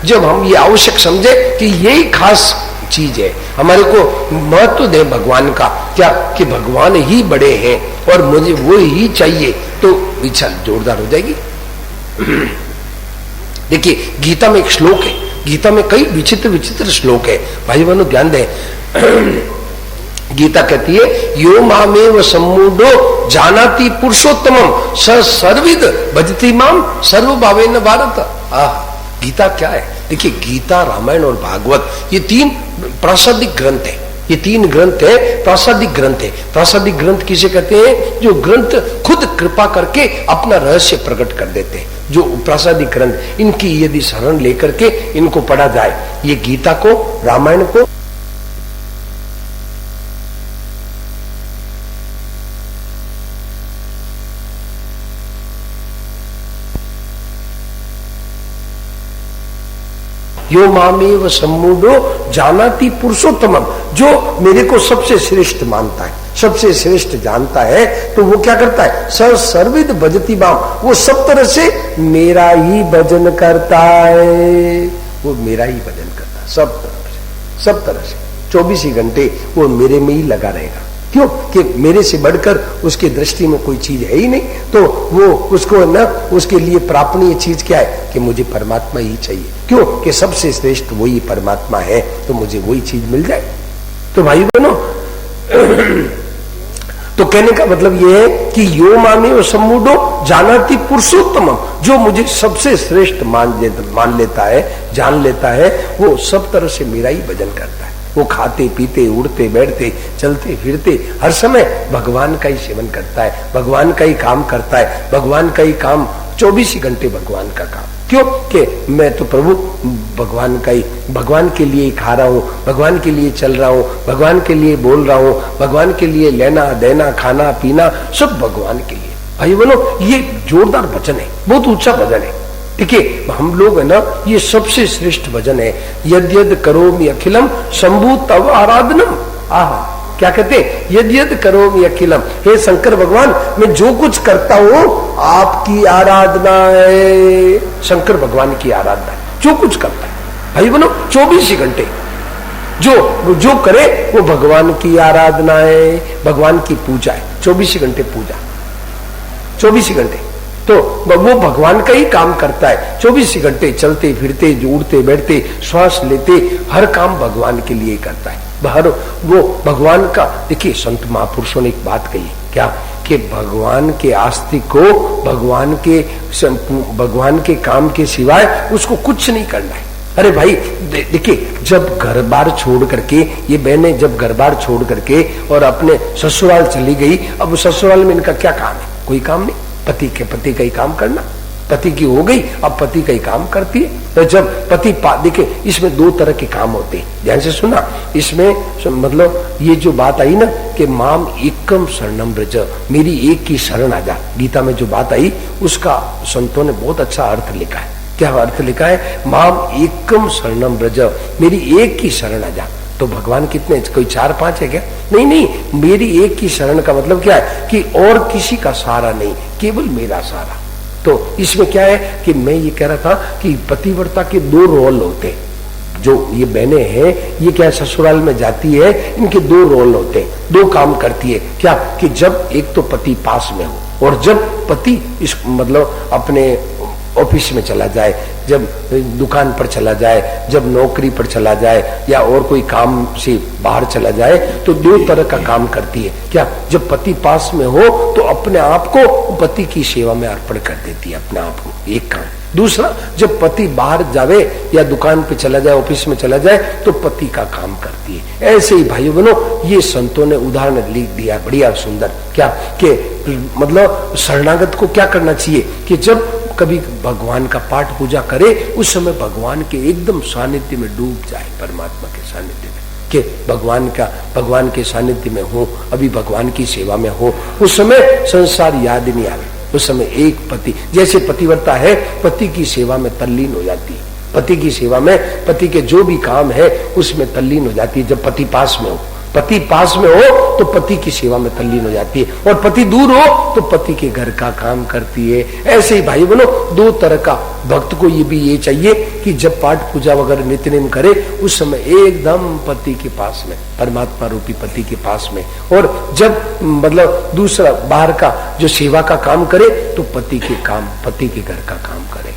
B: जब हम ये आवश्यक समझे कि यही खास चीज है, हमारे को महत्व दे भगवान का, क्या कि भगवान ही बड़े हैं और मुझे वो ही चाहिए, तो इच्छा जोरदार हो जाएगी। देखिए, गीता में एक श्लोक है, गीता में कई विचित्र विचित्र श्लोक है, भाई बहनों ध्यान दें। गीता कहती है, यो मामेव सम्मूढ़ो जानाति पुरुषोत्तमम स सर्विद भजति माम सर्वभावेन भारत। गीता क्या है? देखिए, गीता, रामायण और भागवत, ये तीन प्रासादिक ग्रंथ है, ये तीन ग्रंथ है, प्रासादिक ग्रंथ है। प्रासादिक ग्रंथ किसे कहते हैं? जो ग्रंथ खुद कृपा करके अपना रहस्य प्रकट कर देते हैं, जो प्रासादिक ग्रंथ, इनकी यदि शरण लेकर के इनको पढ़ा जाए, ये गीता को, रामायण को, यो मामेव सम्मूढ़ो जानाति पुरुषोत्तमम, जो मेरे को सबसे श्रेष्ठ मानता है, सबसे श्रेष्ठ जानता है, तो वो क्या करता है? सर्विद भजति माम, वो सब तरह से मेरा ही भजन करता है, वो मेरा ही भजन करता है, सब तरह से, सब तरह से 24 ही घंटे वो मेरे में ही लगा रहेगा। क्यों? कि मेरे से बढ़कर उसकी दृष्टि में कोई चीज है ही नहीं, तो वो उसको न, उसके लिए प्रापणीय चीज क्या है? कि मुझे परमात्मा ही चाहिए। क्यों? कि सबसे श्रेष्ठ वही परमात्मा है, तो मुझे वही चीज मिल जाए। तो भाई बहनों, तो कहने का मतलब ये है कि यो मामेव सम्मूढ़ो जानाति पुरुषोत्तमम, जो मुझे सबसे श्रेष्ठ मान लेता है, जान लेता है, वो सब तरह से मेरा ही भजन करता है। वो खाते पीते, उड़ते बैठते, चलते फिरते, हर समय भगवान का ही सेवन करता है, भगवान का ही काम करता है, भगवान का ही काम, 24 ही घंटे भगवान का काम। क्यों? कि मैं तो प्रभु भगवान का ही, भगवान के लिए खा रहा हूँ, भगवान के लिए चल रहा हूँ, भगवान के लिए बोल रहा हूँ, भगवान के लिए लेना देना, खाना पीना, सब भगवान के लिए। भाई बोलो, ये जोरदार भजन है, बहुत ऊंचा भजन है। देखिए, हम लोग है ना, ये सबसे श्रेष्ठ भजन है। यद यद करोमि अखिलम शंभु तव आराधनम। आहा, क्या कहते? यद यद करोमि अखिलम, हे शंकर भगवान, मैं जो कुछ करता हूं आपकी आराधना है। शंकर भगवान की आराधना है, जो कुछ करता है भाई बनो, 24 ही घंटे जो करे वो भगवान की आराधना है, भगवान की पूजा है। 24 ही घंटे पूजा, 24 ही घंटे, तो वो भगवान का ही काम करता है। 24 घंटे चलते फिरते, उड़ते बैठते, श्वास लेते, हर काम भगवान के लिए करता है। बाहर वो भगवान का, देखिए संत महापुरुषों ने एक बात कही, क्या? कि भगवान के आस्तिक को भगवान के काम के सिवाय उसको कुछ नहीं करना है। अरे भाई देखिए, जब घर बार छोड़ करके, ये बहनें जब घर बार छोड़ करके और अपने ससुराल चली गई, अब ससुराल में इनका क्या काम है? कोई काम नहीं, पति का ही काम करना, पति की हो गई, अब पति का ही काम करती है। तो जब पति देखिए, इसमें दो तरह के काम होते हैं, ध्यान से सुना। इसमें मतलब ये जो बात आई ना कि माम एकम शरणम ब्रज, मेरी एक की शरण आ जा, गीता में जो बात आई उसका संतों ने बहुत अच्छा अर्थ लिखा है। क्या अर्थ लिखा है? माम एकम शरणम ब्रज, मेरी एक की शरण आ जा। तो भगवान कितने, कोई 4-5 है क्या? नहीं, मेरी एक की शरण का मतलब क्या है कि और किसी का सहारा नहीं, केवल मेरा सहारा। तो इसमें क्या है कि मैं ये कह रहा था कि पतिव्रता के 2 रोल होते हैं। जो ये बहनें हैं, ये क्या ससुराल में जाती है, इनके 2 रोल होते हैं, 2 काम करती है। क्या कि जब एक तो पति पास में हो, और जब पति इस मतलब अपने ऑफिस में चला जाए, जब दुकान पर चला जाए, जब नौकरी पर चला जाए, या और कोई काम से बाहर चला जाए, तो 2 तरह का काम करती है। क्या? जब पति पास में हो तो अपने आप को पति की सेवा में अर्पण कर देती है, अपने आप को, एक काम। दूसरा, जब पति बाहर जावे या दुकान पे चला जाए, ऑफिस में चला जाए, तो पति का काम करती है। ऐसे ही भाइयों बहनों, ये संतों ने उदाहरण लिख दिया, बढ़िया सुंदर। क्या कि मतलब शरणागत को क्या करना चाहिए कि जब कभी भगवान का पाठ पूजा करे, उस समय भगवान के एकदम सानिध्य में डूब जाए, परमात्मा के सानिध्य में, कि भगवान के सानिध्य में हो, अभी भगवान की सेवा में हो। उस समय संसार याद नहीं आवे, उस समय एक पति, जैसे पतिव्रता है, पति की सेवा में तल्लीन हो जाती है, पति की सेवा में, पति के जो भी काम है उसमें तल्लीन हो जाती है। जब पति पास में हो, पति पास में हो तो पति की सेवा में तल्लीन हो जाती है, और पति दूर हो तो पति के घर का काम करती है। ऐसे ही भाई बनो, 2 तरह का भक्त को ये चाहिए कि जब पाठ पूजा वगैरह नित्य नेम करे, उस समय एकदम पति के पास में, परमात्मा रूपी पति के पास में। और जब मतलब दूसरा बाहर का जो सेवा का काम करे, तो पति के घर का काम करे,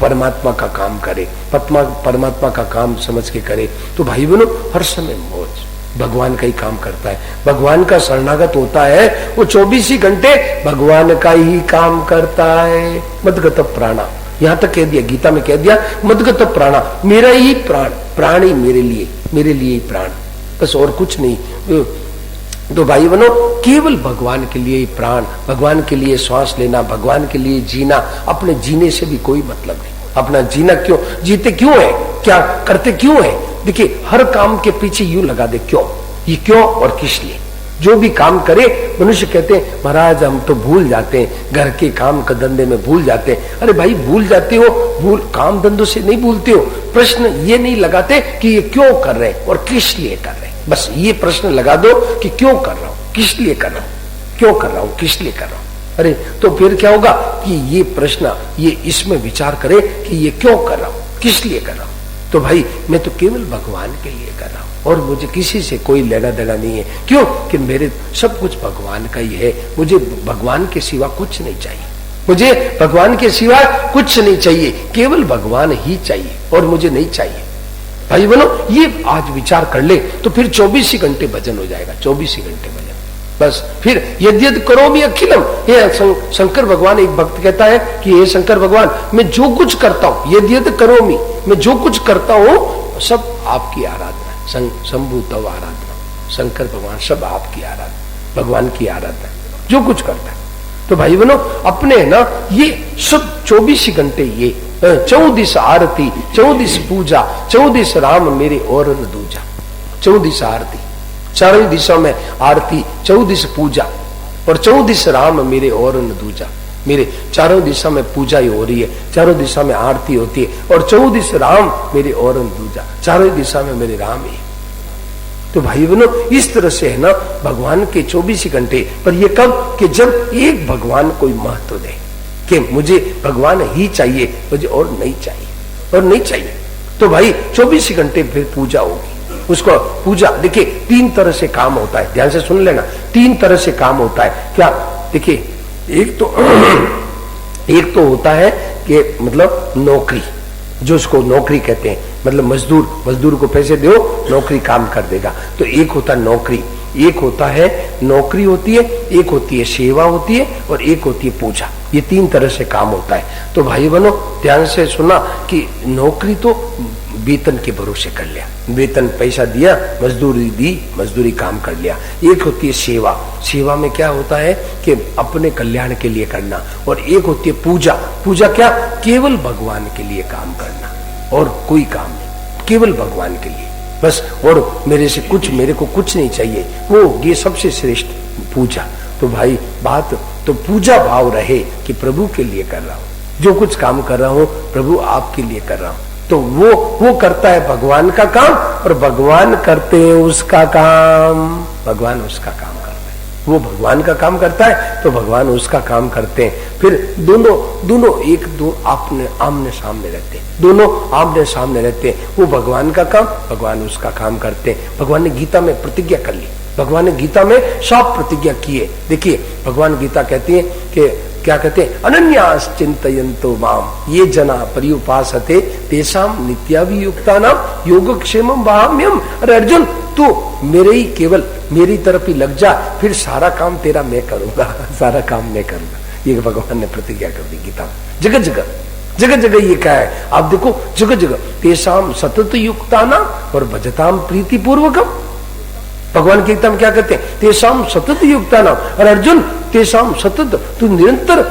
B: परमात्मा का काम करे, परमात्मा का काम समझ के करे। तो भाई बनो, हर समय मौज, भगवान का ही काम करता है। भगवान का शरणागत होता है, वो 24 ही घंटे भगवान का ही काम करता है। मदगत प्राणा, यहां तक कह दिया, गीता में कह दिया, मदगत प्राणा, मेरा ही प्राण ही मेरे लिए ही प्राण, बस और कुछ नहीं। तो भाई बनो, केवल भगवान के लिए ही प्राण, भगवान के लिए श्वास लेना, भगवान के लिए जीना। अपने जीने से भी कोई मतलब नहीं। अपना जीना क्यों, जीते क्यों है, क्या करते क्यों है? देखिए, हर काम के पीछे यूं लगा दे क्यों, ये क्यों और किस लिए। जो भी काम करे, मनुष्य कहते हैं महाराज हम तो भूल जाते हैं, घर के काम का धंधे में भूल जाते हैं। अरे भाई, भूल जाते हो, भूल काम धंधों से नहीं भूलते हो। प्रश्न ये नहीं लगाते कि ये क्यों कर रहे हैं और किस लिए कर रहे हैं, बस ये प्रश्न लगा दो कि क्यों कर रहा हूं, किस लिए कर रहा हूं, क्यों कर रहा हूं, किस लिए कर रहा हूं। अरे तो फिर क्या होगा कि ये प्रश्न, ये इसमें विचार करे कि ये क्यों कर रहा हूं, किस लिए कर रहा हूं। तो भाई, मैं तो केवल भगवान के लिए कर रहा हूं, और मुझे किसी से कोई लेना देना नहीं है। क्यों कि मेरे सब कुछ भगवान का ही है। मुझे भगवान के सिवा कुछ नहीं चाहिए, मुझे भगवान के सिवा कुछ नहीं चाहिए, केवल भगवान ही चाहिए और मुझे नहीं चाहिए। भाई बोलो, ये आज विचार कर ले तो फिर 24 ही घंटे भजन हो जाएगा, 24 ही घंटे भजन। बस फिर यद्यद करोमि अखिलम, ये शंकर भगवान, एक भक्त कहता है कि हे शंकर भगवान, मैं जो कुछ करता हूं, यद्यद करोमि, मैं जो कुछ करता हूं सब आपकी आराधना, शंभु तव आराधना। शंकर भगवान सब आपकी आराधना, भगवान की आराधना, जो कुछ करता है। तो भाई बनो, अपने ना ये सब 24 घंटे, ये 14 आरती, 14 पूजा, 14 राम मेरे और न दूजा, 14 आरती, चारों दिशा में आरती, 14 पूजा और 14 राम मेरे और न दूजा। मेरे चारों दिशा में पूजा ही हो रही है, चारों दिशा में आरती होती है, और 14 राम मेरे और न दूजा, चारों दिशा में मेरे राम ही। तो भाई बहनों, इस तरह से है ना भगवान के 24 घंटे। पर ये कब कि जब एक भगवान कोई महत्व दे कि मुझे भगवान ही चाहिए, मुझे और नहीं चाहिए, और नहीं चाहिए। तो भाई 24 घंटे फिर पूजा होगी, उसको पूजा। देखिए, 3 तरह से काम होता है, ध्यान से सुन लेना, 3 तरह से काम होता है। क्या? देखिए, एक तो होता है कि मतलब नौकरी, जो उसको नौकरी कहते हैं, मतलब मजदूर को पैसे दो, नौकरी काम कर देगा। तो एक होता है नौकरी, एक होता है नौकरी होती है, एक होती है सेवा होती है, और एक होती है पूजा। ये 3 तरह से काम होता है। तो भाई बहनों, ध्यान से सुना कि नौकरी तो वेतन के भरोसे कर लिया, वेतन पैसा दिया, मजदूरी दी, मजदूरी काम कर लिया। एक होती है सेवा, सेवा में क्या होता है कि अपने कल्याण के लिए करना, और एक होती है पूजा, पूजा क्या, केवल भगवान के लिए काम करना और कोई काम नहीं, केवल भगवान के लिए बस, और मेरे को कुछ नहीं चाहिए, वो ये सबसे श्रेष्ठ पूजा। तो भाई बात तो पूजा भाव रहे कि प्रभु के लिए कर रहा हूं, जो कुछ काम कर रहा हूं प्रभु आपके लिए कर रहा हूं, तो वो करता है भगवान का काम और भगवान करते हैं उसका काम, भगवान उसका काम करता है, वो भगवान का काम करता है तो भगवान उसका काम करते हैं। फिर दोनों एक दो आमने सामने रहते हैं, दोनों आमने सामने रहते हैं, वो भगवान का काम, भगवान उसका काम करते हैं। भगवान ने गीता में प्रतिज्ञा कर ली, भगवान ने गीता में साफ प्रतिज्ञा की है। देखिए भगवान गीता कहती है कि क्या कहते हैं, अनन्यास चिंतयन्तो माम ये जना पर्युपासते तेषाम नित्याभियुक्तानाम योगक्षेमम वहाम्यहम्। अरे अर्जुन तू मेरे ही केवल मेरी तरफ ही लग जा, फिर सारा काम तेरा मैं करूंगा, सारा काम मैं करूंगा। ये भगवान ने प्रतिज्ञा कर दी गीता में, जगह जगह जगह जगह ये क्या है आप देखो, जगह जगह तेषाम सतत युक्तानाम और भजताम प्रीति पूर्वकम। भगवान गीता में क्या कहते हैं, तेषाम सतत युक्तानाम, और अर्जुन तेषाम सतत, तू निरंतर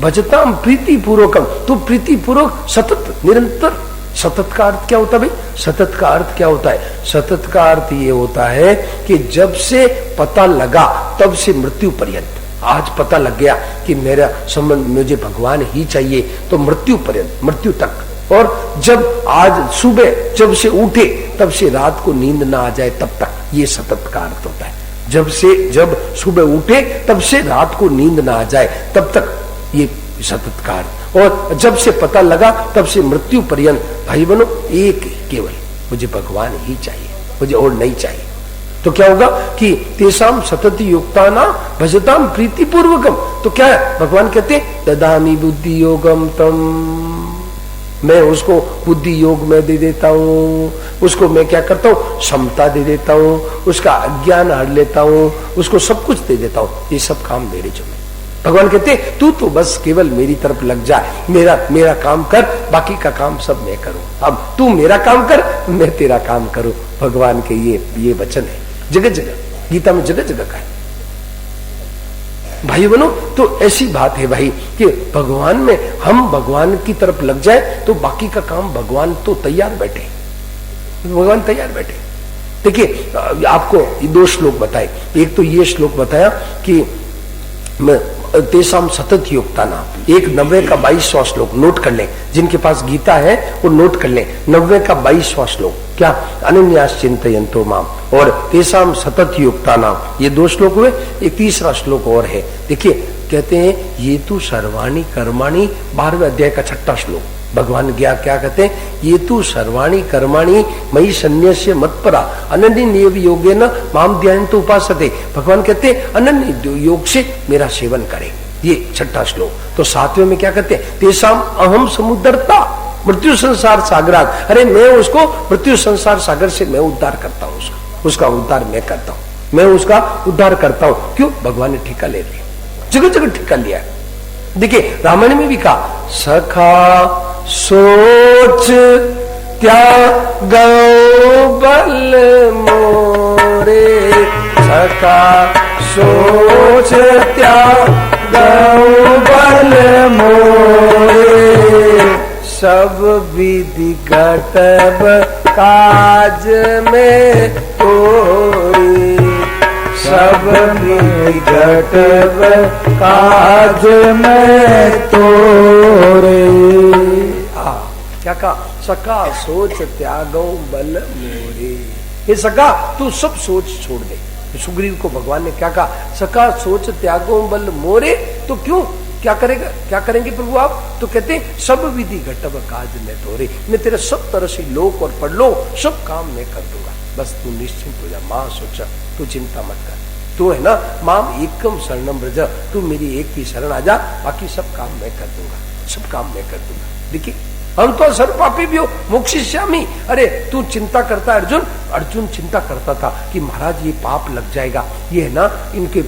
B: भजताम प्रीति पूर्वकम, तू प्रीति पूर्वक सतत निरंतर। सतत का अर्थ क्या होता है भाई, सतत का अर्थ क्या होता है, सतत का अर्थ ये होता है कि जब से पता लगा तब से मृत्यु पर्यंत, आज पता लग गया कि मेरा संबंध मुझे भगवान ही चाहिए, तो मृत्यु पर्यंत, मृत्यु तक। और जब आज सुबह जब से उठे तब से रात को नींद ना आ जाए तब तक, ये सतत का अर्थ होता है। जब सुबह उठे तब से रात को नींद ना आ जाए तब तक, ये सतत का अर्थ। और जब से पता लगा तब से मृत्यु पर्यंत, भाई बनो एक केवल मुझे भगवान ही चाहिए, मुझे और नहीं चाहिए। तो क्या होगा कि तेषाम सतत युक्ताना भजताम प्रीति पूर्वकम। तो क्या है, भगवान कहते ददामि बुद्धि योगम तम, मैं उसको बुद्धि योग में दे देता हूँ, उसको मैं क्या करता हूँ, क्षमता दे देता हूँ, उसका अज्ञान हर लेता हूँ, उसको सब कुछ दे देता हूँ, ये सब काम मेरे जो में। भगवान कहते तू तो बस केवल मेरी तरफ लग जा, मेरा काम कर, बाकी का काम सब मैं करूँ। अब तू मेरा काम कर, मैं तेरा काम करूँ। भगवान के ये वचन है, जगह जगह गीता में जगह जगह का है भाई बनो। तो ऐसी बात है भाई कि भगवान में हम भगवान की तरफ लग जाए तो बाकी का काम भगवान तो तैयार बैठे, भगवान तैयार बैठे। देखिए आपको दो श्लोक बताए, एक तो ये श्लोक बताया कि तेषाम सतत योगताना, एक 90 का 22वां श्लोक नोट कर लें, जिनके पास गीता है वो नोट कर लें। 90 का 22वां श्लोक क्या, अनन्यास चिंतयन्तो माम और तेषाम सतत योगताना, ये दो श्लोक हुए। एक तीसरा श्लोक और है, देखिए कहते हैं ये तू सर्वाणी कर्माणी, 12वें अध्याय का 6वां श्लोक। भगवान क्या कहते हैं, ये तू सर्वाणी कर्माणी मयि सन्न्यस्य मत्परा अनन्य नियम योगेन माम ध्यायन्तु उपासते। भगवान कहते हैं अनन्य योग से मेरा सेवन करें, ये 6वां श्लोक। तो 7वें में क्या कहते हैं, तेषाम अहम समुद्रता मृत्यु संसार सागरात, अरे मैं उसको मृत्यु संसार सागर से मैं उद्धार करता हूँ, उसका उद्धार मैं करता हूँ, मैं उसका उद्धार करता हूँ। क्यों, भगवान ने ठेका ले लिया, जगह जगह ठेका लिया। देखिए रामायण में भी कहा, सखा सोच त्यागो बल मोरे, सखा सोच त्यागो बल मोरे, सब विधि घटब काज में तोरी, सब विधि घटब काज में तोरे। क्या कहा, सका सोच त्यागो बल मोरे, ये सका तू सब सोच छोड़ दे। सुग्रीव को भगवान ने क्या कहा, सका सोच त्यागो बल मोरे। तो क्यों, क्या करेगा, क्या करेंगे प्रभु आप, तो कहते सब विधि घटब काज में तोरे, मैं तेरे सब तरह से लोक और परलो सब काम मैं कर दूंगा, बस तू निश्चिंत हो जा, मां सोचा, तू चिंता मत कर, तू है ना माम एकम शरणम ब्रज, तू मेरी एक की शरण आ जा, बाकी सब काम मैं कर दूंगा, सब काम मैं कर दूंगा। देखिए हम तो सर्व पापी भी हो मोक्षिष्यामि। अरे तू चिंता करता है अर्जुन, अर्जुन चिंता करता था कि महाराज ये पाप लग जाएगा, ये है ना इनके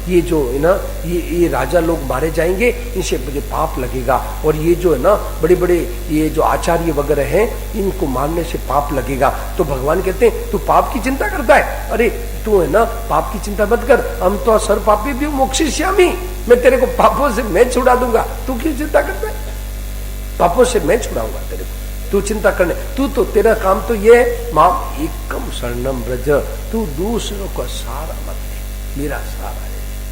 B: ये जो है ना ये राजा लोग मारे जाएंगे, इनसे मुझे पाप लगेगा, और ये जो है ना बड़े बड़े ये जो आचार्य वगैरह हैं इनको मारने से पाप लगेगा। तो भगवान कहते हैं तू पाप की चिंता करता है, अरे तू है ना पाप की चिंता मत कर, हम तो सर्व पापी भी मोक्षिष्यामि, मैं तेरे को पापों से मैं छुड़ा दूंगा, तू क्यों चिंता करता है, पापों से मैं छुड़ाऊंगा तेरे को, तू चिंता करने, तू तो तेरा काम तो ये है माम एकम शरणम ब्रज, तू दूसरों का सहारा मत ले, मेरा सहारा है,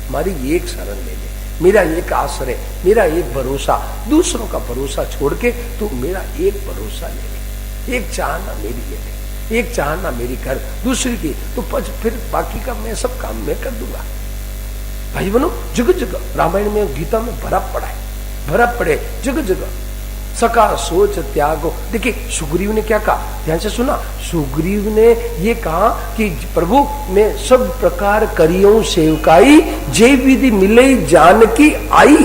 B: हमारी एक शरण ले ले, मेरा एक आश्रय, मेरा एक भरोसा, दूसरों का भरोसा छोड़ के तू मेरा एक भरोसा ले ले, एक चाहना मेरी ले ले, एक चाहना मेरी कर, दूसरी की तो फिर बाकी का मैं सब काम मैं कर दूंगा। भाई बनो जगह जगह रामायण में गीता में भरा पड़ा है, भरा पड़े जगह जगह सका सोच त्यागो। देखिए सुग्रीव ने क्या कहा, ध्यान से सुना, सुग्रीव ने ये कहा कि प्रभु मैं सब प्रकार करियो सेवकाई, जे विधि मिले जानकी आई।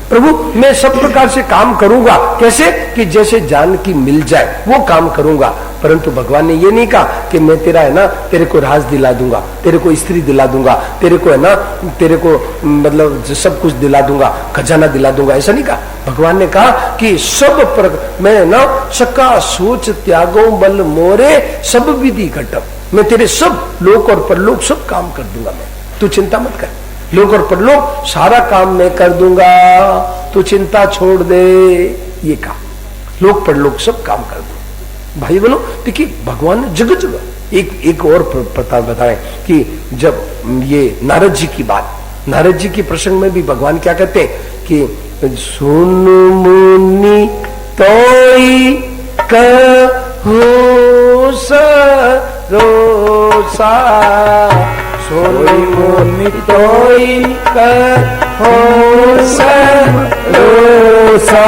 B: प्रभु मैं सब प्रकार से काम करूंगा, कैसे कि जैसे जानकी मिल जाए वो काम करूंगा। परंतु भगवान ने ये नहीं कहा कि मैं तेरा है ना तेरे को राज दिला दूंगा, तेरे को स्त्री दिला दूंगा, तेरे को है ना तेरे को मतलब सब कुछ दिला दूंगा, खजाना दिला दूंगा, ऐसा नहीं कहा। भगवान ने कहा कि सब मैं ना सका सोच त्यागो बल मोरे सब विधि घटम, मैं तेरे सब लोक और परलोक सब काम कर दूंगा, मैं तू चिंता मत कर, लोक और परलोक सारा काम मैं कर दूंगा, तू चिंता छोड़ दे, ये कहा लोक परलोक सब काम कर दूंगा। भाई बनो देखिए भगवान ने जगह जगह एक और प्रथा बताए कि जब ये नारद जी की बात, नारद जी के प्रसंग में भी भगवान क्या कहते हैं कि सुन मुनि तोई कहो सरोसा, सुन मुनि तोई कहो सरोसा,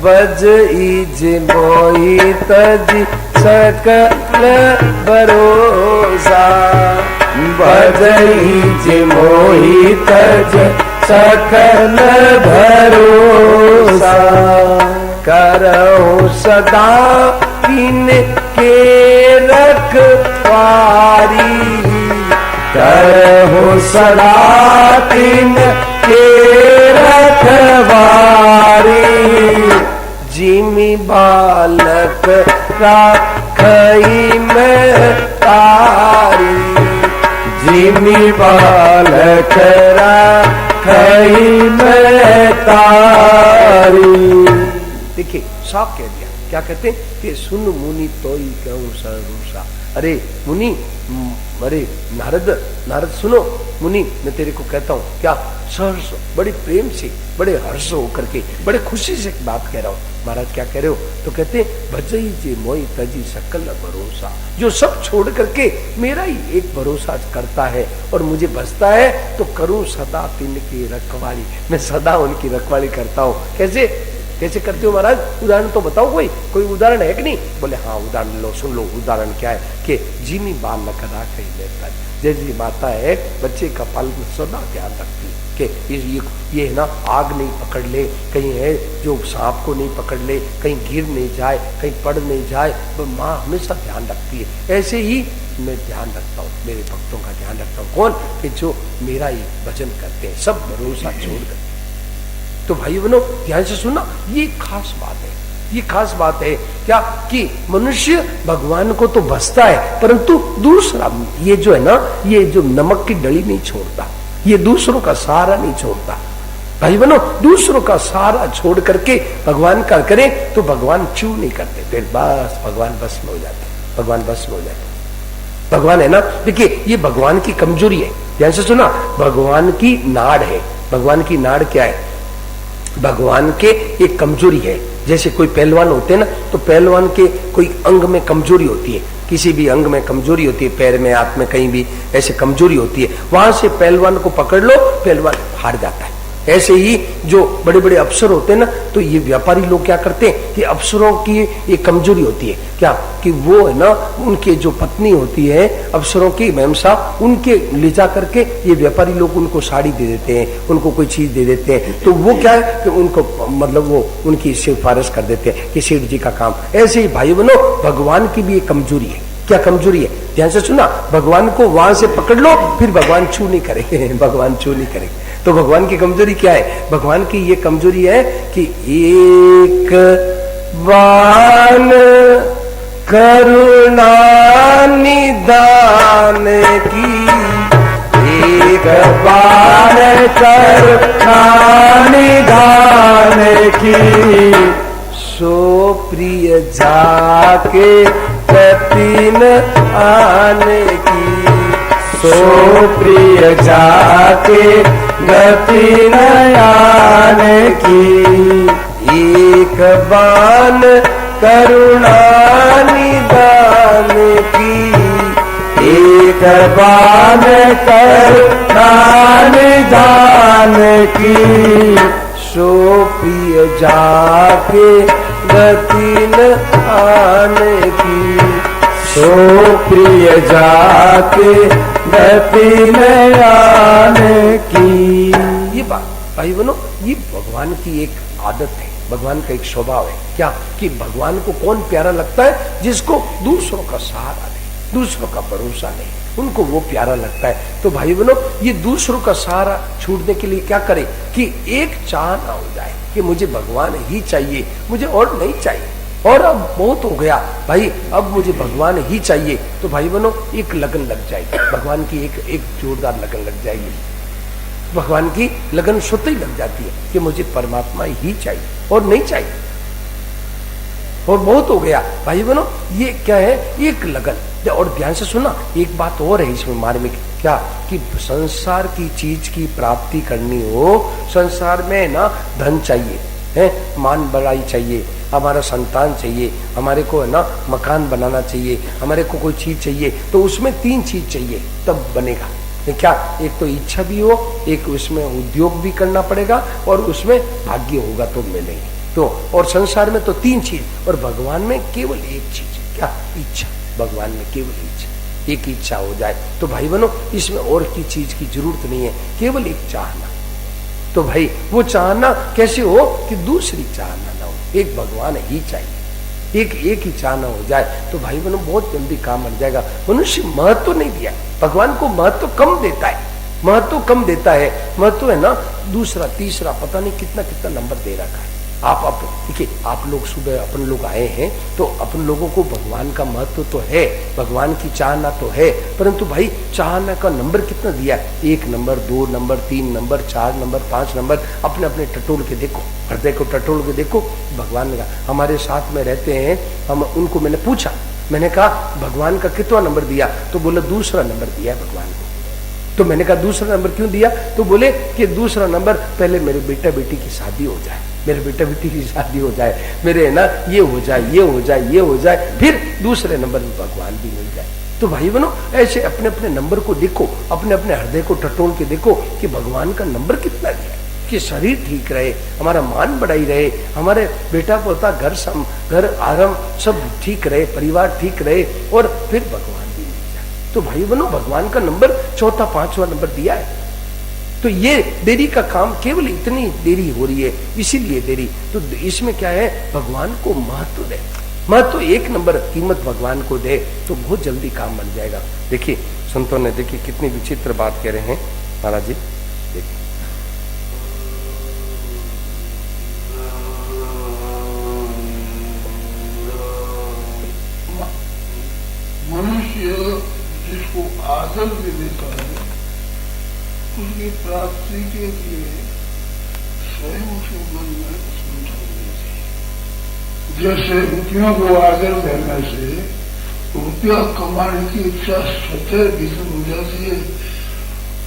B: बज इज मोहि तज सकल भरोसा, बज इज मोहि तज सकल भरोसा, करहु सदा इनके रखवारी, करहु सदा इनके रखवारी, जिमि बालक राखई में तारी, जिमि बालक राखई में तारी। देखिए साफ कह दिया, क्या कहते हैं कि सुन मुनि तोई कहूं सरूसा। अरे मुनि, अरे नारद, नारद सुनो, मुनि मैं तेरे को कहता हूँ क्या, सहर्ष बड़े प्रेम से बड़े हर्ष होकर के बड़े खुशी से बात कह रहा हूँ। महाराज क्या कह रहे हो, तो कहते भजई जे मोई तजी सकल भरोसा, जो सब छोड़ करके मेरा ही एक भरोसा करता है और मुझे बसता है तो करूं सदा तिनकी रखवाली, मैं सदा उनकी रखवाली करता हूँ। कैसे कैसे करते हो महाराज, उदाहरण तो बताओ, कोई उदाहरण है कि नहीं? बोले हाँ उदाहरण लो, सुन लो उदाहरण क्या है कि जिमी बालक राखई में तज, जैसी माता है बच्चे का पालन सदा ध्यान रखती है कि ये है ना आग नहीं पकड़ ले, कहीं है जो सांप को नहीं पकड़ ले, कहीं गिर नहीं जाए, कहीं पड़ नहीं जाए, तो माँ हमेशा ध्यान रखती है। ऐसे ही मैं ध्यान रखता हूँ, मेरे भक्तों का ध्यान रखता हूँ। कौन? कि जो मेरा ही भजन करते हैं, सब भरोसा छोड़ कर। तो भाई बहनों ध्यान से सुनना, ये खास बात है, ये खास बात है क्या कि मनुष्य भगवान को तो बसता है परंतु दूसरा ये जो है ना, ये जो नमक की डली नहीं छोड़ता, ये दूसरों का सहारा नहीं छोड़ता। भाई बहनों दूसरों का सहारा छोड़ करके भगवान का करें तो भगवान चू नहीं करते, फिर बस भगवान बस में हो जाते, भगवान बस में हो जाते। भगवान है ना, देखिए ये भगवान की कमजोरी है, ध्यान से सुना, भगवान की नाड़ है। भगवान की नाड़ क्या है? भगवान के एक कमजोरी है। जैसे कोई पहलवान होते हैं ना, तो पहलवान के कोई अंग में कमजोरी होती है, किसी भी अंग में कमजोरी होती है, पैर में, हाथ में, कहीं भी ऐसे कमजोरी होती है, वहां से पहलवान को पकड़ लो, पहलवान हार जाता है। ऐसे ही जो बड़े बड़े अफसर होते हैं ना, तो ये व्यापारी लोग क्या करते हैं कि अफसरों की ये कमजोरी होती है क्या कि वो है ना, उनके जो पत्नी होती है अफसरों की मैम साहब, उनके ले जा करके ये व्यापारी लोग उनको साड़ी दे देते हैं, उनको कोई चीज दे देते हैं, तो वो क्या है कि उनको मतलब वो उनकी सिफारिश कर देते हैं कि सेठ जी का काम। ऐसे ही भाई बहनों, भगवान की भी एक कमजोरी है। क्या कमजोरी है? ध्यान से सुना, भगवान को वहां से पकड़ लो, फिर भगवान छू नहीं करेंगे, भगवान छू नहीं करेंगे। तो भगवान की कमजोरी क्या है? भगवान की ये कमजोरी है कि एक बाण करुणा निदान की, एक बाण करुणा निदान की, सो प्रिय जाके कठिन आने की, सो प्रिय जाके गति आने की, एक बाण करुणा निदान की, एक बाण करुणा निदान की, सो प्रिय जाके गति आने की, सो प्रिय जाके गति में आने की। ये बात भाई बनो, ये भगवान की एक आदत है, भगवान का एक स्वभाव है। क्या कि भगवान को कौन प्यारा लगता है? जिसको दूसरों का सहारा दे, दूसरों का भरोसा नहीं, उनको वो प्यारा लगता है। तो भाई बनो, ये दूसरों का सहारा छूटने के लिए क्या करे कि एक चाह ना हो जाए कि मुझे भगवान ही चाहिए, मुझे और नहीं चाहिए, और अब बहुत हो गया भाई, अब मुझे भगवान ही चाहिए। तो भाई बनो, एक लगन लग जाएगी भगवान की, एक जोरदार लगन लग जाएगी। भगवान की लगन स्वतः ही लग जाती है कि मुझे परमात्मा ही चाहिए और नहीं चाहिए, और बहुत हो गया भाई बनो। ये क्या है? एक लगन। और ध्यान से सुना, एक बात और है इसमें मार्मिक, क्या कि संसार की चीज की प्राप्ति करनी हो, संसार में ना धन चाहिए है, मान बढ़ाई चाहिए, हमारा संतान चाहिए, हमारे को है ना मकान बनाना चाहिए, हमारे को कोई चीज चाहिए, तो उसमें 3 चीज चाहिए तब बनेगा। क्या? एक तो इच्छा भी हो, एक उसमें उद्योग भी करना पड़ेगा, और उसमें भाग्य होगा तो मिलेंगे। तो और संसार में तो 3 चीज, और भगवान में केवल एक चीज, क्या? इच्छा। भगवान में केवल इच्छा, एक इच्छा हो जाए तो भाई बनो, इसमें और की चीज की जरूरत नहीं है, केवल एक चाहना। तो भाई वो चाहना कैसे हो कि दूसरी चाहना ना हो, एक भगवान ही चाहिए, एक ही चाहना हो जाए तो भाई बहनों बहुत जल्दी काम बन जाएगा। मनुष्य महत्व नहीं दिया, भगवान को महत्व कम देता है, महत्व कम देता है, महत्व है ना दूसरा तीसरा पता नहीं कितना कितना नंबर दे रखा है। आप देखिए, आप लोग सुबह अपन लोग आए हैं तो अपन लोगों को भगवान का महत्व तो है, भगवान की चाहना तो है, परंतु भाई चाहना का नंबर कितना दिया है? 1 number, 2 number, 3 number, 4 number, 5 number. अपने अपने टटोल के देखो, हृदय को टटोल के देखो। भगवान का हमारे साथ में रहते हैं, हम उनको मैंने पूछा, मैंने कहा भगवान का कितना नंबर दिया? तो बोला दूसरा नंबर दिया है भगवान को। तो मैंने कहा दूसरा नंबर क्यों दिया? तो बोले कि दूसरा नंबर पहले मेरे बेटा बेटी की शादी हो जाए, मेरे बेटा बेटी की शादी हो जाए, मेरे है ना ये हो जाए, ये हो जाए, ये हो जाए, फिर दूसरे नंबर में भगवान भी मिल जाए। तो भाई बनो, ऐसे अपने अपने नंबर को देखो, अपने अपने हृदय को टटोल के देखो कि भगवान का नंबर कितना दिया, कि शरीर ठीक रहे, हमारा मान बढ़ाई रहे, हमारे बेटा पोता घर आराम सब ठीक रहे, परिवार ठीक रहे, और फिर भगवान भी मिल जाए। तो भाई बनो, भगवान का नंबर 4था 5वां नंबर दिया है। तो ये देरी का काम केवल इतनी देरी हो रही है, इसीलिए देरी। तो इसमें क्या है? भगवान को महत्व दे, महत्व 1 नंबर कीमत भगवान को दे तो बहुत जल्दी काम बन जाएगा। देखिए संतों ने देखिए कितनी विचित्र बात कह रहे हैं महाराज जी, देखिए
E: मनुष्य जिसको आदर भी देता है उसकी प्राप्ति के लिए स्वयं उसके मन में समझाने चाहिए। जैसे रुपयों को आदर देने से रुपया कमाने की इच्छा स्वतः भीतर हो जाती है,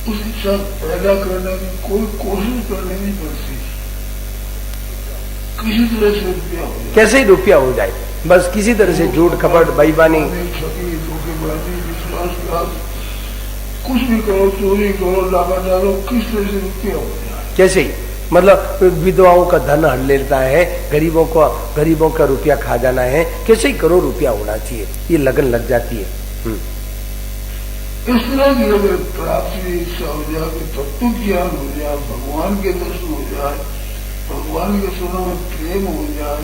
E: उस इच्छा पैदा करने की कोई कोशिश करनी नहीं पड़ती, किसी तरह से रुपया हो जाए।
B: कैसे ही रुपया हो जाए, बस किसी तरह से झूठ खपट बेईमानी
E: धोखेबाजी विश्वासघात कुछ भी करो, चोरी करो, लापा डालो, किस तरह से रुपया हो जाए।
B: कैसे ही मतलब विधवाओं का धन हड़ लेता है, गरीबों का रुपया खा जाना है, कैसे ही करोड़ रुपया होना चाहिए, ये लगन लग जाती है।
E: इस तरह की अगर प्राप्ति इच्छा हो जाए कि तत्व ज्ञान हो जाए, भगवान के दर्शन हो जाए, भगवान के सुना में प्रेम हो जाए,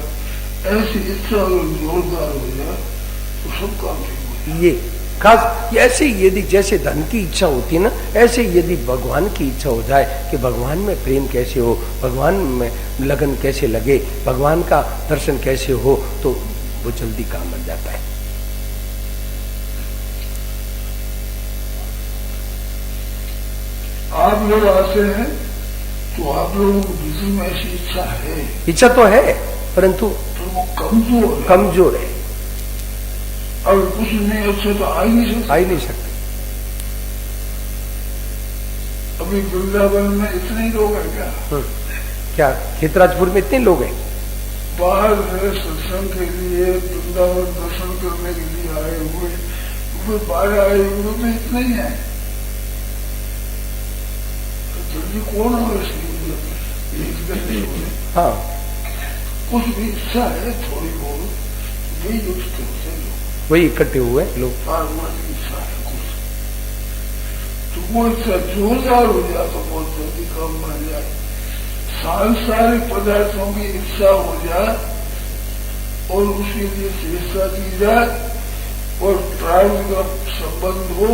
E: ऐसी इच्छा अगर जोरदार हो जाए तो सब काम ठीक हो।
B: ये खास ऐसे यदि जैसे धन की इच्छा होती है ना, ऐसे यदि भगवान की इच्छा हो जाए कि भगवान में प्रेम कैसे हो, भगवान में लगन कैसे लगे, भगवान का दर्शन कैसे हो, तो वो जल्दी काम बन जाता है।
E: आप लोग आते हैं तो आप लोगों को दिल में ऐसी इच्छा है,
B: इच्छा तो है, परंतु
E: तो वो
B: कमजोर है,
E: और कुछ नहीं अच्छा तो आ ही नहीं सकते। अभी वृंदावन में इतने ही लोग हैं क्या?
B: क्या खेतराजपुर में इतने लोग हैं?
E: बाहर है सत्संग के लिए, वृंदावन दर्शन करने के लिए आए हुए, बाहर आए हुए तो इतने ही है। जल्दी कौन हो इसलिए?
B: हाँ,
E: कुछ भी इच्छा है थोड़ी बहुत, यही दोस्त होते लोग,
B: वही इकट्ठे हुए लोग।
E: पारमार्थिक इच्छा है कुछ, तो वो इच्छा जोरदार हो जाए तो बहुत जल्दी काम बन जाए। सांसारिक पदार्थों की इच्छा हो जाए और उसके लिए चेष्टा की जाए और प्रारंभ का संबंध हो,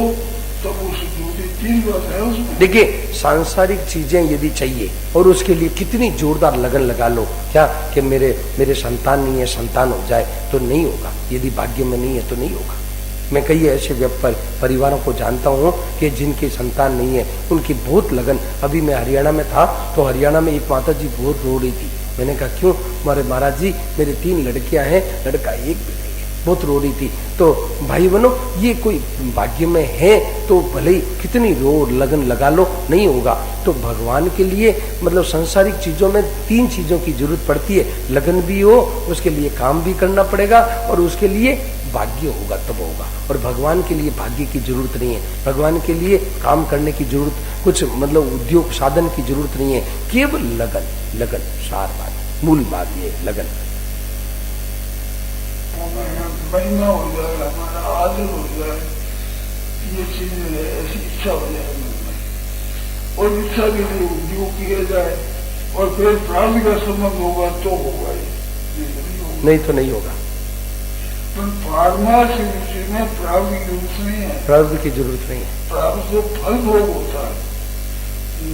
E: तब उसे दूसरी तीन बात है उसमें।
B: देखिए, सांसारिक चीजें यदि चाहिए और उसके लिए कितनी जोरदार लगन लगा लो, क्या कि मेरे संतान नहीं है, संतान हो जाए, तो नहीं होगा। यदि भाग्य में नहीं है तो नहीं होगा। मैं कई ऐसे परिवारों को जानता हूँ कि जिनकी संतान नहीं है, उनकी बहुत लगन। अभी मैं हरियाणा में था तो हरियाणा में एक माता जी बहुत रो रही थी। मैंने कहा क्यों? हमारे महाराज जी, मेरे 3 लड़कियां हैं, लड़का एक भी नहीं है। बहुत रो रही थी। तो भाई बनो, ये कोई भाग्य में है तो भले ही कितनी लगन लगा लो, नहीं होगा। तो भगवान के लिए मतलब सांसारिक चीजों में 3 चीजों की जरूरत पड़ती है। लगन भी हो, उसके लिए काम भी करना पड़ेगा और उसके लिए भाग्य होगा तब होगा। और भगवान के लिए भाग्य की जरूरत नहीं है, भगवान के लिए काम करने की जरूरत, कुछ मतलब उद्योग साधन की जरूरत नहीं है। केवल लगन सार बात, मूल बात ये लगन।
E: महिमा हो जाए, हमारा आदर हो जाए, ये चीज ऐसी इच्छा हो जाए और इच्छा के लिए उद्योग किया जाए और फिर प्राप्ति का संबंध होगा तो होगा,
B: नहीं तो नहीं होगा।
E: पारमार्थ रुचि में प्राप्ति की जरूरत नहीं है,
B: प्राप्ति की जरूरत नहीं है।
E: प्राप्ति तो फल भोग होता है,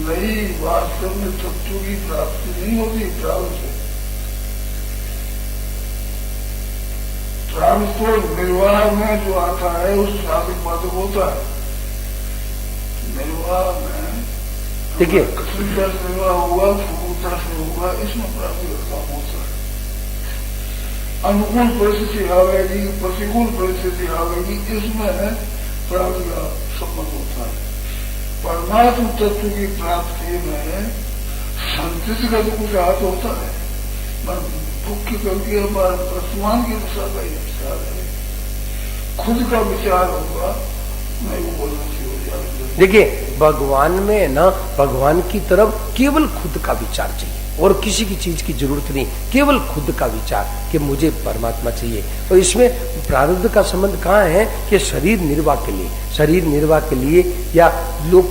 E: नहीं वास्तव में तत्व की प्राप्ति नहीं होती। प्राप्ति तो निर्वाह में जो आता है उस प्राप्ति माध्यम होता है। निर्वाह में
B: देखिए,
E: कृष्णता से निर्वाह हुआ, फूलता से होगा, इसमें प्राप्ति का काम होता है। अनुकूल परिस्थिति आवेगी, प्रतिकूल परिस्थिति आवेगी, इसमें प्राप्ति का संबंध होता है। परमात्म तत्व की प्राप्ति में संतति का तो कुछ हाथ होता है, मुख्य करके हमारे वर्तमान की दिशा का ही विचार है। खुद का विचार होगा, मैं वो बोलना चाहिए हो जाएगा।
B: देखिए, भगवान में ना, भगवान की तरफ केवल खुद का विचार चाहिए और किसी की चीज की जरूरत नहीं, केवल खुद का विचार कि मुझे परमात्मा चाहिए। और इसमें प्रारब्ध का संबंध कहाँ है कि शरीर निर्वाह के लिए या लोक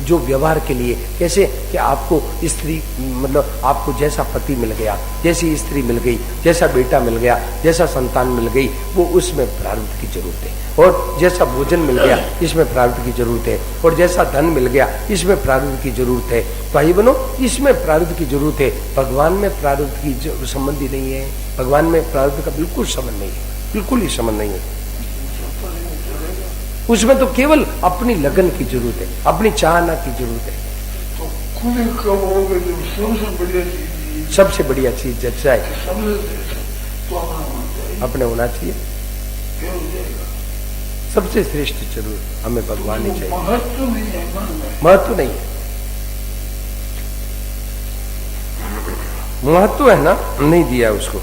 B: जो व्यवहार के लिए, कैसे कि आपको स्त्री मतलब आपको जैसा पति मिल गया, जैसी स्त्री मिल गई, जैसा बेटा मिल गया, जैसा संतान मिल गई, वो उसमें प्रारब्ध की जरूरत है। और जैसा भोजन मिल गया, इसमें प्रारब्ध की जरूरत है। और जैसा धन मिल गया, इसमें प्रारब्ध की जरूरत है। भाई बनो, इसमें प्रारब्ध की जरूरत है। भगवान में प्रारब्ध की संबंध ही नहीं है। भगवान में प्रारब्ध का बिल्कुल संबंध नहीं है, बिल्कुल ही संबंध नहीं है। उसमें तो केवल अपनी लगन की जरूरत है, अपनी चाहना की जरूरत है।
E: तो खुद कब होगा जो सबसे बढ़िया चीज,
B: सबसे बढ़िया चीज जैसा है
E: तो
B: अपने होना चाहिए। सबसे श्रेष्ठ जरूर हमें भगवान ही चाहिए।
E: महत्व नहीं है मन में,
B: महत्व नहीं है, महत्व है ना, नहीं दिया उसको।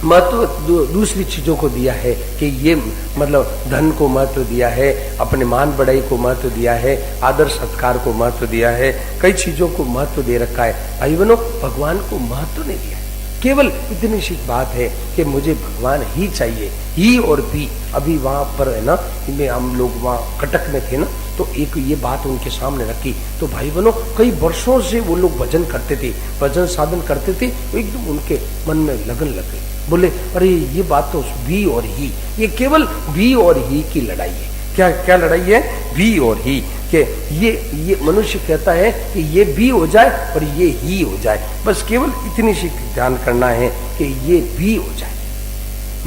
B: महत्व दूसरी चीजों को दिया है कि ये मतलब धन को महत्व दिया है, अपने मान बढ़ाई को महत्व दिया है, आदर सत्कार को महत्व दिया है, कई चीजों को महत्व दे रखा है। भाई बहनों, भगवान को महत्व नहीं दिया है। केवल इतनी सी बात है कि मुझे भगवान ही चाहिए, ही और भी। अभी वहां पर है ना, इनमें हम लोग वहां कटक में थे ना, तो एक ये बात उनके सामने रखी। तो भाई बहनों, कई वर्षों से वो लोग भजन करते थे, भजन साधन करते थे, तो एकदम उनके मन में लगन लग गई। बोले अरे ये बात तो भी और ही, ये केवल भी और ही की लड़ाई है। क्या क्या लड़ाई है? भी और ही। कि ये मनुष्य कहता है कि ये भी हो जाए और ये ही हो जाए, बस केवल इतनी सी ध्यान करना है कि ये भी हो जाए।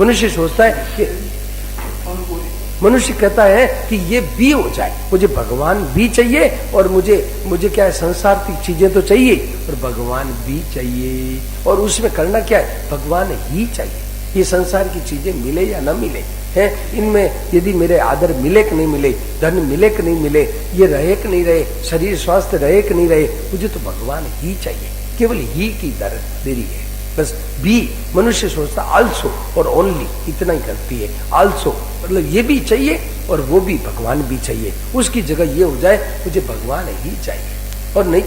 B: मनुष्य सोचता है कि मनुष्य कहता है कि ये भी हो जाए, मुझे भगवान भी चाहिए और मुझे क्या है, संसार की चीजें तो चाहिए और भगवान भी चाहिए। और उसमें करना क्या है? भगवान ही चाहिए। ये संसार की चीजें मिले या न मिले है, इनमें यदि मेरे आदर मिले कि नहीं मिले, धन मिले कि नहीं मिले, ये रहे कि नहीं रहे, शरीर स्वास्थ्य रहे कि नहीं रहे, मुझे तो भगवान ही चाहिए। केवल ही की देरी है। बस भी मनुष्य सोचता आल्सो और ओनली, इतना ही करती है। आल्सो मतलब ये भी चाहिए और वो भी भगवान भी चाहिए। उसकी जगह ये हो जाए मुझे भगवान ही चाहिए और नहीं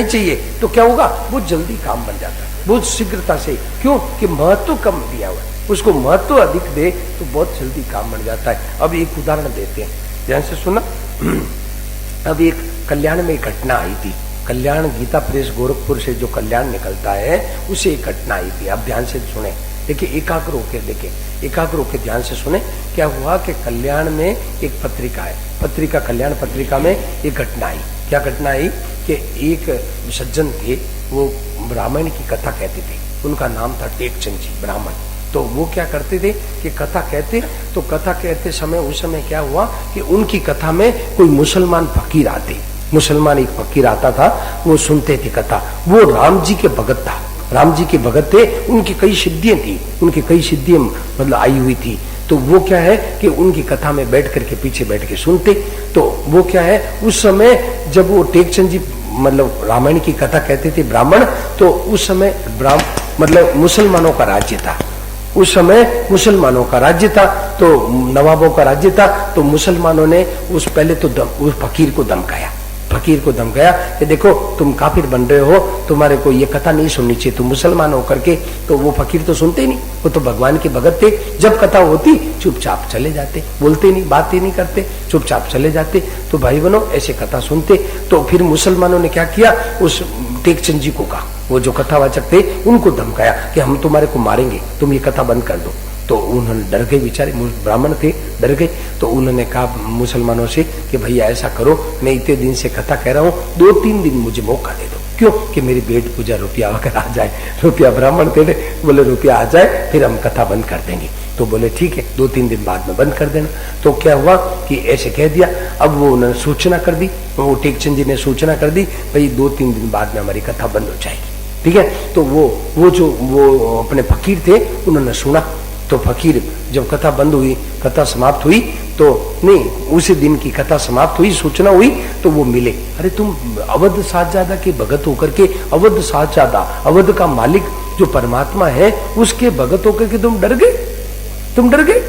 B: चाहिए तो क्या होगा? बहुत जल्दी काम बन जाता है, बहुत शीघ्रता से। क्यों? कि महत्व कम दिया हुआ है, उसको महत्व अधिक दे तो बहुत जल्दी काम बन जाता है। अब एक उदाहरण देते हैं, ध्यान से सुना। अब एक कल्याण में एक घटना आई थी। कल्याण गीता प्रेस गोरखपुर से जो कल्याण निकलता है उसे एक घटना आई थी। अब ध्यान से सुने, देखिए एकाग्र होकर ध्यान से सुने। क्या हुआ कि कल्याण में एक पत्रिका है, पत्रिका कल्याण पत्रिका में एक घटना आई। क्या घटना आई कि एक सज्जन थे, वो रामायण की कथा कहते थे। उनका नाम था टेकचंद जी ब्राह्मण। तो वो क्या करते थे कि कथा कहते समय उस समय क्या हुआ कि उनकी कथा में कोई मुसलमान फकीर आते, मुसलमान एक फकीर आता था, वो सुनते थे कथा। वो राम जी के भगत था, राम जी के भगत थे। उनकी कई सिद्धियां मतलब आई हुई थी। तो वो क्या है कि उनकी कथा में बैठ करके पीछे बैठ के सुनते। तो वो क्या है, उस समय जब वो टेकचंद जी मतलब रामायण की कथा कहते थे ब्राह्मण, तो उस समय मतलब मुसलमानों का राज्य था। उस समय मुसलमानों का राज्य था, तो नवाबों का राज्य था। तो मुसलमानों ने पहले तो उस फकीर को धमकाया कि देखो तुम काफिर बन रहे हो, तुम्हारे को ये कथा नहीं सुननी चाहिए, तुम मुसलमान होकर के। तो वो फकीर तो सुनते नहीं, वो तो भगवान के भगत थे। जब कथा होती चुपचाप चले जाते, बोलते नहीं, बात ही नहीं करते, चुपचाप चले जाते। तो भाई बहनों ऐसे कथा सुनते। तो फिर मुसलमानों ने क्या किया, उस टेकचंद जी को कहा, वो जो कथावाचक थे उनको धमकाया कि हम तुम्हारे को मारेंगे, तुम ये कथा बंद कर दो। तो उन्होंने डर गए, बेचारे ब्राह्मण थे, डर गए। तो उन्होंने कहा मुसलमानों से कि भैया ऐसा करो, मैं इतने दिन से कथा कह रहा हूँ, 2-3 दिन मुझे मौका दे दो। क्यों? कि मेरी पेट पूजा रुपया वगैरह आ जाए। रुपया ब्राह्मण थे, बोले रुपया आ जाए फिर हम कथा बंद कर देंगे। तो बोले ठीक है, 2-3 दिन बाद में बंद कर देना। तो क्या हुआ कि ऐसे कह दिया। अब वो उन्होंने सूचना कर दी, वो टेकचंद जी ने सूचना कर दी, भाई 2-3 दिन बाद में हमारी कथा बंद हो जाएगी। ठीक है। तो वो अपने फकीर थे, उन्होंने सुना। तो फकीर जब कथा बंद हुई, कथा समाप्त हुई, तो नहीं उसी दिन की कथा समाप्त हुई, सूचना हुई, तो वो मिले। अरे तुम अवध साहबजादा के भगत होकर के, अवध साहबजादा अवध का मालिक जो परमात्मा है उसके भगत होकर के तुम डर गए?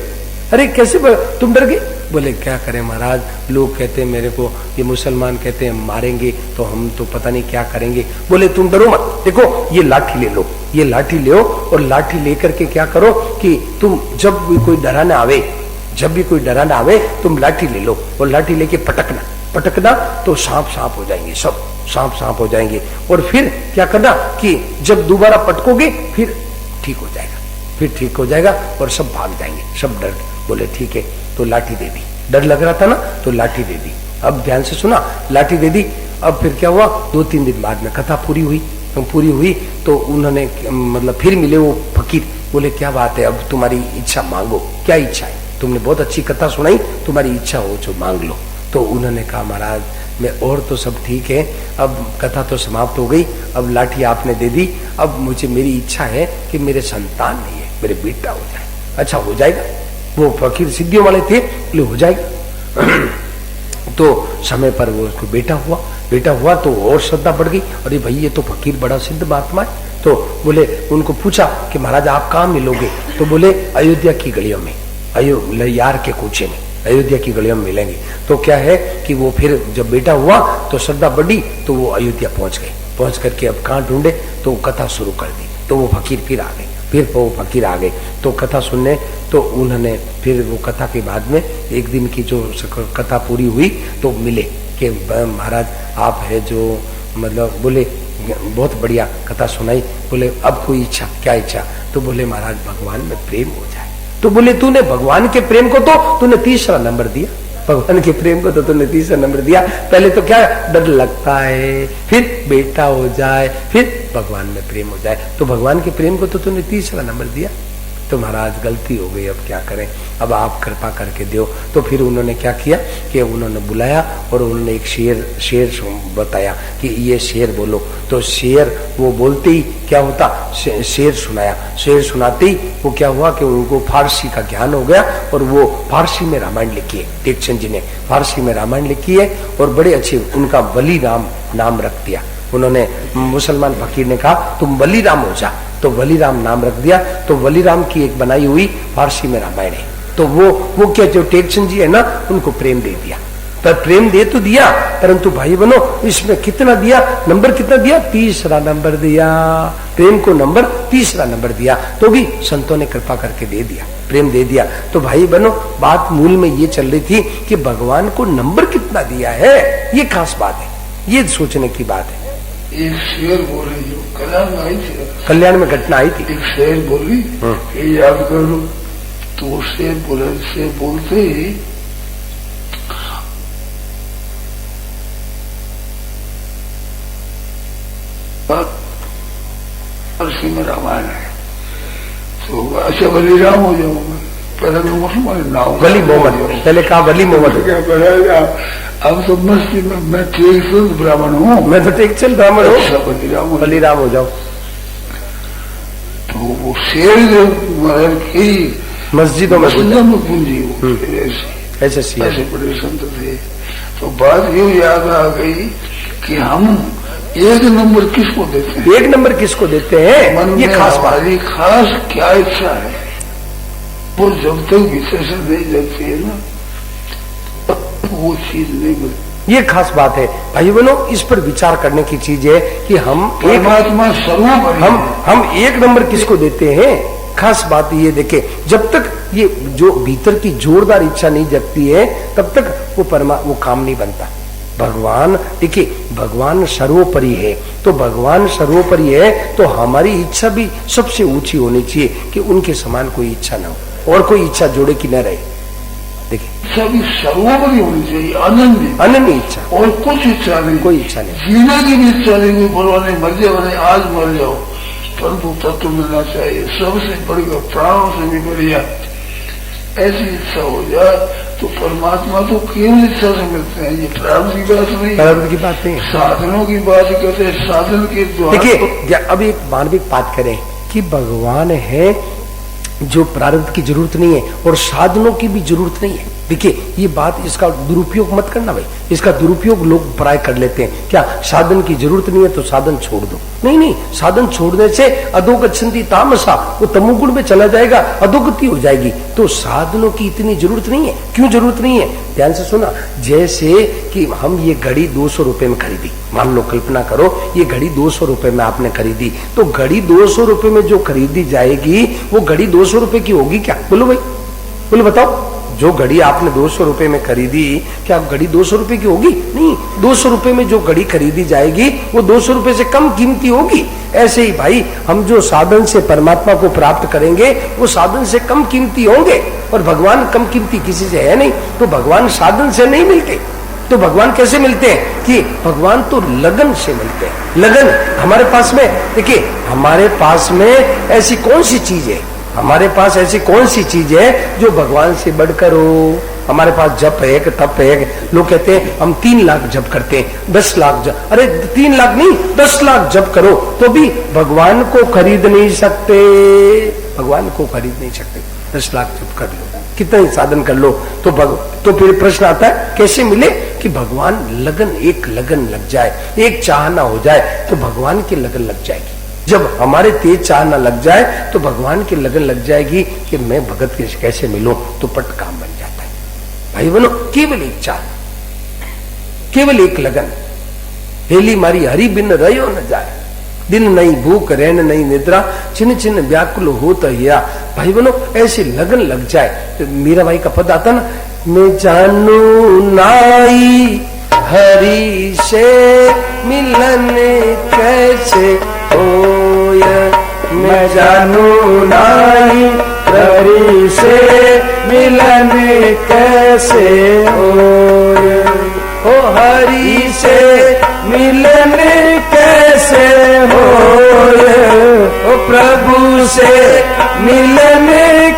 B: अरे कैसे तुम डर गए? बोले क्या करें महाराज, लोग कहते हैं मेरे को, ये मुसलमान कहते हैं मारेंगे, तो हम तो पता नहीं क्या करेंगे। बोले तुम डरो मत, देखो ये लाठी ले लो, ये लाठी ले और लाठी लेकर के क्या करो कि तुम जब भी कोई डराना आवे तुम लाठी ले लो और लाठी लेके पटकना तो सांप हो जाएंगे, सब सांप हो जाएंगे। और फिर क्या करना कि जब दोबारा पटकोगे फिर ठीक हो जाएगा और सब भाग जाएंगे, सब डर। बोले ठीक है। तो लाठी दे दी, डर लग रहा था ना, तो लाठी दे दी। अब ध्यान से सुना, लाठी दे दी। अब फिर क्या हुआ, 2-3 दिन बाद में कथा पूरी हुई तो उन्होंने मतलब फिर मिले वो फकीर। बोले क्या बात है, अब तुम्हारी इच्छा मांगो, क्या इच्छा है? तुमने बहुत अच्छी कथा सुनाई, तुम्हारी इच्छा हो जो मांग लो। तो उन्होंने कहा महाराज मैं और तो सब ठीक है, अब कथा तो समाप्त हो गई, अब लाठी आपने दे दी, अब मेरी इच्छा है कि मेरे संतान नहीं है, मेरे बेटा हो जाए। अच्छा हो जाएगा, वो फकीर सिद्धियों वाले थे, बोले हो जाएगा। तो समय पर वो उसको बेटा हुआ तो और श्रद्धा बढ़ गई। अरे भाई ये तो फकीर बड़ा सिद्ध महात्मा है, तो बोले, उनको पूछा कि महाराज आप कहाँ मिलोगे? तो बोले अयोध्या की गलियों में, यार के कूचे में, अयोध्या की गलियों में मिलेंगे। तो क्या है कि वो फिर जब बेटा हुआ तो श्रद्धा बढ़ी, तो वो अयोध्या पहुंच गए। पहुंच करके अब कहाँ ढूंढे, तो कथा शुरू कर दी। तो वो फकीर फिर आ गए, फिर वो फकीर आ गए तो कथा सुनने। तो उन्होंने फिर वो कथा के बाद में एक दिन की जो कथा पूरी हुई तो मिले कि महाराज आप है जो मतलब, बोले बहुत बढ़िया कथा सुनाई। बोले अब कोई इच्छा? क्या इच्छा? तो बोले महाराज भगवान में प्रेम हो जाए। तो बोले तूने भगवान के प्रेम को तो तूने तीसरा नंबर दिया, भगवान के प्रेम को तो तूने तीसरा नंबर दिया। पहले तो क्या डर लगता है, फिर बेटा हो जाए, फिर भगवान में प्रेम हो जाए। तो भगवान के प्रेम को तो तूने तीसरा नंबर दिया। तो महाराज गलती हो गई, अब क्या करें, अब आप कृपा करके दो। तो फिर उन्होंने क्या किया कि उन्होंने बुलाया और उन्होंने एक शेर बताया कि ये शेर बोलो। तो शेर वो बोलते ही क्या होता, शेर सुनाया। शेर सुनाते ही वो क्या हुआ कि उनको फारसी का ज्ञान हो गया और वो फारसी में रामायण लिखी है। टेकचंद जी ने फारसी में रामायण लिखी है और बड़े अच्छे, उनका वली राम नाम रख दिया उन्होंने। मुसलमान फकीर ने कहा तुम वली राम हो जा, तो वली राम नाम रख दिया। तो वली राम की एक बनाई हुई फारसी में रामायण है। तो वो क्या, जो टेकचंद जी है ना, उनको प्रेम दे दिया। पर प्रेम दे तो दिया, परंतु भाई बनो इसमें कितना दिया, नंबर कितना दिया, तीसरा नंबर दिया। प्रेम को नंबर तीसरा नंबर दिया। तो भी संतों ने कृपा करके दे दिया, प्रेम दे दिया। तो भाई बनो बात मूल में ये चल रही थी कि भगवान को नंबर कितना दिया है, ये खास बात है, ये सोचने की बात है।
E: एक शेर बोले जो कल्याण में आई थी,
B: कल्याण में घटना आई थी,
E: एक शेर बोली ये याद कर लो। तो वो शेर बोले, शेर बोलते ही फारसी में रामायण है। तो अच्छा वली राम हो जाऊंगा, पहले तो मुसलमान नाम
B: वली मोहम्मद, पहले कहा वली मोहम्मद।
E: क्या करेगा, अब तो मस्ती में मैं टेकचंद ब्राह्मण हूँ,
B: मैं तो टेकचंद ब्राह्मण हूँ,
E: वली राम
B: हो जाओ।
E: तो वो शेर जो महाराज की
B: मस्जिदों में
E: पूंजी
B: ऐसे
E: बड़े संत थे। तो बात ये याद आ गई कि हम एक नंबर किसको देते हैं,
B: एक नंबर किसको देते हैं, ये खास बात,
E: हमारी खास क्या इच्छा है, वो जब तक भीतर से नहीं लगती है ना, वो चीज नहीं मिलती।
B: ये खास बात है भाई बहनों, इस पर विचार करने की चीज है कि हम
E: परमात्मा सर्वोपरि,
B: हम एक नंबर किसको देते हैं। खास बात ये देखे, जब तक ये जो भीतर की जोरदार इच्छा नहीं जगती है तब तक वो काम नहीं बनता। भगवान देखिए, भगवान सर्वोपरि है, तो भगवान सर्वोपरि है तो हमारी इच्छा भी सबसे ऊंची होनी चाहिए कि उनके समान कोई इच्छा ना हो और कोई इच्छा जोड़े की न रहे। देखिए
E: सभी सर्वोपरि होनी चाहिए,
B: अनन्य इच्छा,
E: और कुछ इच्छा नहीं,
B: कोई इच्छा नहीं,
E: जीने की भी इच्छा नहीं, कोई बोलवाने मर जाओ, आज मर जाओ, परंतु तत्व मिलना चाहिए, सबसे बढ़िया, प्राणों से भी बढ़िया। ऐसी इच्छा हो जाए तो परमात्मा तो केवल इच्छा से मिलते हैं, ये प्रारब्ध की बात नहीं,
B: प्रारब्ध की बात नहीं,
E: साधनों की बात कहते हैं, साधन के द्वारा।
B: देखिए अब एक मानविक बात करें कि भगवान है जो प्रारब्ध की जरूरत नहीं है और साधनों की भी जरूरत नहीं है। देखिए ये बात, इसका दुरुपयोग मत करना भाई, इसका दुरुपयोग लोग प्राय कर लेते हैं। क्या साधन की जरूरत नहीं है तो साधन छोड़ दो, नहीं, साधन छोड़ने से अधोगच्छन्ति तामसा, वो तमोगुण में चला जाएगा, अधोगति हो जाएगी। तो साधनों की इतनी जरूरत नहीं है। क्यों जरूरत नहीं है, ध्यान से सुना। जैसे कि हम ये घड़ी 200 रुपए में खरीदी, मान लो कल्पना करो ये घड़ी 200 रुपए में आपने खरीदी, तो घड़ी 200 रुपए में जो खरीदी जाएगी वो घड़ी 200 रुपए की होगी क्या? बोलो भाई, बोलो बताओ। जो घड़ी आपने 200 रुपए में खरीदी, क्या घड़ी 200 रुपए की होगी? नहीं, 200 रुपए में जो घड़ी खरीदी जाएगी वो 200 रुपए से कम कीमती होगी। ऐसे ही भाई हम जो साधन से परमात्मा को प्राप्त करेंगे वो साधन से कम कीमती होंगे, और भगवान कम कीमती किसी से है नहीं। तो भगवान साधन से नहीं मिलते, तो भगवान कैसे मिलते हैं कि भगवान तो लगन से मिलते हैं। लगन हमारे पास में, देखिए हमारे पास में ऐसी कौन सी चीज है, हमारे पास ऐसी कौन सी चीज है जो भगवान से बढ़कर हो। हमारे पास जप है, तप है। लोग कहते हैं हम 3 लाख जप करते हैं, 10 लाख जप, अरे 3 लाख नहीं 10 लाख जप करो तो भी भगवान को खरीद नहीं सकते, भगवान को खरीद नहीं सकते। 10 लाख जप कर लो, कितना ही साधन कर लो, तो फिर प्रश्न आता है कैसे मिले कि भगवान लगन, एक लगन लग जाए, एक चाहना हो जाए तो भगवान की लगन लग जाएगी। जब हमारे तेज चाह ना लग जाए तो भगवान की लगन लग जाएगी कि मैं भगत के कैसे मिलूं, तो पट काम बन जाता है। भाई बनो, केवल एक चाह, केवल एक लगन। हेली मारी हरि बिन रहो न जाए, दिन नहीं भूख रैन नहीं निद्रा, छिन छिन व्याकुल होता हिया। भाई बनो, ऐसी लगन लग जाए। तो मीरा भाई का पद आता ना, मैं जानू नाई हरि से मिलन कैसे होय, मैं जानू नाई हरि से मिलन कैसे होय, ओ हरि से मिलन कैसे होय, ओ प्रभु से मिलन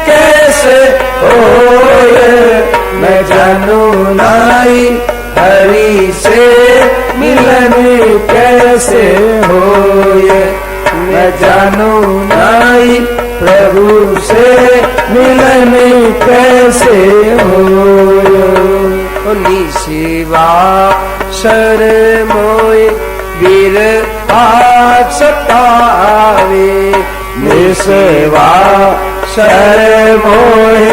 B: कैसे होय, मैं जानू नाई हरि से मिलन कैसे होय, मैं जानू नाई प्रभु से मिलन कैसे होय। निशिवा शर मोय वीर सतावे, निशिवा शर मोय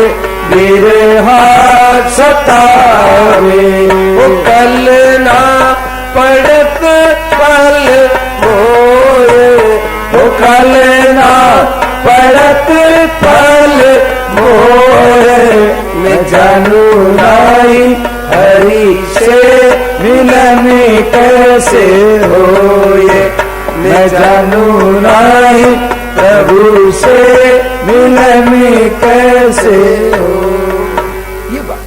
B: वीर सतावे, वो कल ना पड़त पल मोय, वो कल ना पड़त पल मोय, मैं जानू नाई हरि से मिलन कैसे होए, मैं जानू नाई प्रभु से मिलन कैसे हो। ये बात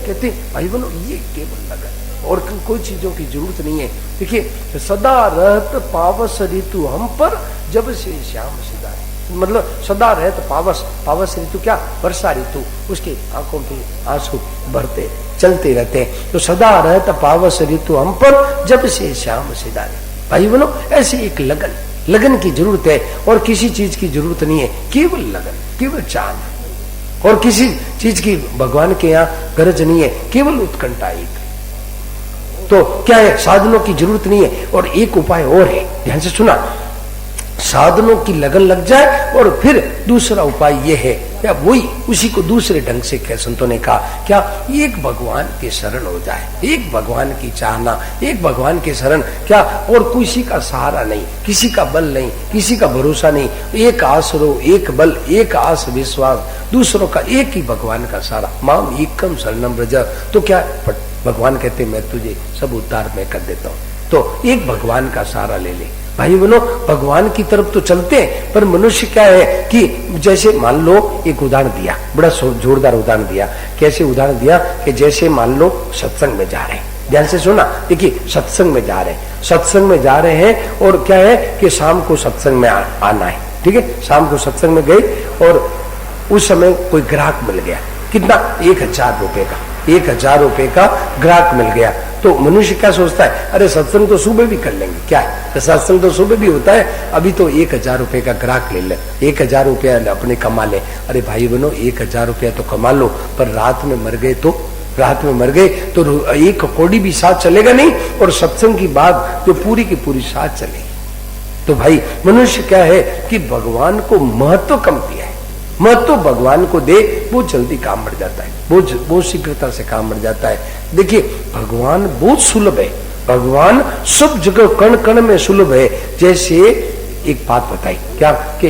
B: कहते भाई बनो, ये केवल लगन और कोई चीजों की जरूरत नहीं है। देखिए, सदा रहत पावस ऋतु हम पर, जब से श्याम सिदा है, मतलब सदा रहत पावस, पावस ऋतु क्या, वर्षा ऋतु, उसके आंखों के आंसू भरते चलते रहते हैं। तो सदा रहत पावस ऋतु हम पर, जब से श्याम सिदा है। भाई बनो, ऐसी एक लगन, लगन की जरूरत है और किसी चीज की जरूरत नहीं है, केवल लगन, केवल चांद, और किसी चीज की भगवान के यहाँ गरज नहीं है, केवल उत्कंठा एक। तो क्या है, साधनों की जरूरत नहीं है। और एक उपाय और है, ध्यान से सुना, साधनों की लगन लग जाए और फिर दूसरा उपाय ये है, या वही उसी को दूसरे ढंग से कह संतों ने कहा, क्या, एक भगवान के शरण हो जाए, एक भगवान की चाहना, एक भगवान के शरण, क्या, और किसी का सहारा नहीं, किसी का बल नहीं, किसी का भरोसा नहीं, एक आसरो, एक बल, एक आस विश्वास, दूसरों का एक ही भगवान का सहारा। माम एकम शरणम व्रज। तो क्या भगवान कहते, मैं तुझे सब उद्धार में कर देता हूँ, तो एक भगवान का सहारा ले ले। भाई बनो, भगवान की तरफ तो चलते हैं, पर मनुष्य क्या है कि जैसे मान लो, एक उदाहरण दिया, बड़ा जोरदार उदाहरण दिया। कैसे उदाहरण दिया कि जैसे मान लो सत्संग में जा रहे हैं, ध्यान से सुना, देखिए सत्संग में जा रहे हैं, सत्संग में जा रहे हैं, और क्या है कि शाम को सत्संग में आना है, ठीक है। शाम को सत्संग में गए और उस समय कोई ग्राहक मिल गया, कितना, 1000 रुपए का, 1000 रुपए का ग्राहक मिल गया। तो मनुष्य क्या सोचता है, अरे सत्संग तो सुबह भी कर लेंगे, क्या है, तो सत्संग तो सुबह भी होता है, अभी तो 1000 रुपए का ग्राहक ले ले, 1000 रुपया अपने कमा ले। अरे भाई बनो, 1000 रुपया तो कमा लो, पर रात में मर गए तो, रात में मर गए तो 1 कौड़ी भी साथ चलेगा नहीं, और सत्संग की बात जो पूरी की पूरी साथ चलेगी। तो भाई मनुष्य क्या है कि भगवान को महत्व कम दिया है, महत्व भगवान को दे, वो जल्दी काम बढ़ जाता है, बहुत शीघ्रता से काम बढ़ जाता है। देखिए, भगवान बहुत सुलभ है, भगवान सब जगह कण कण में सुलभ है। जैसे एक बात बताई, क्या कि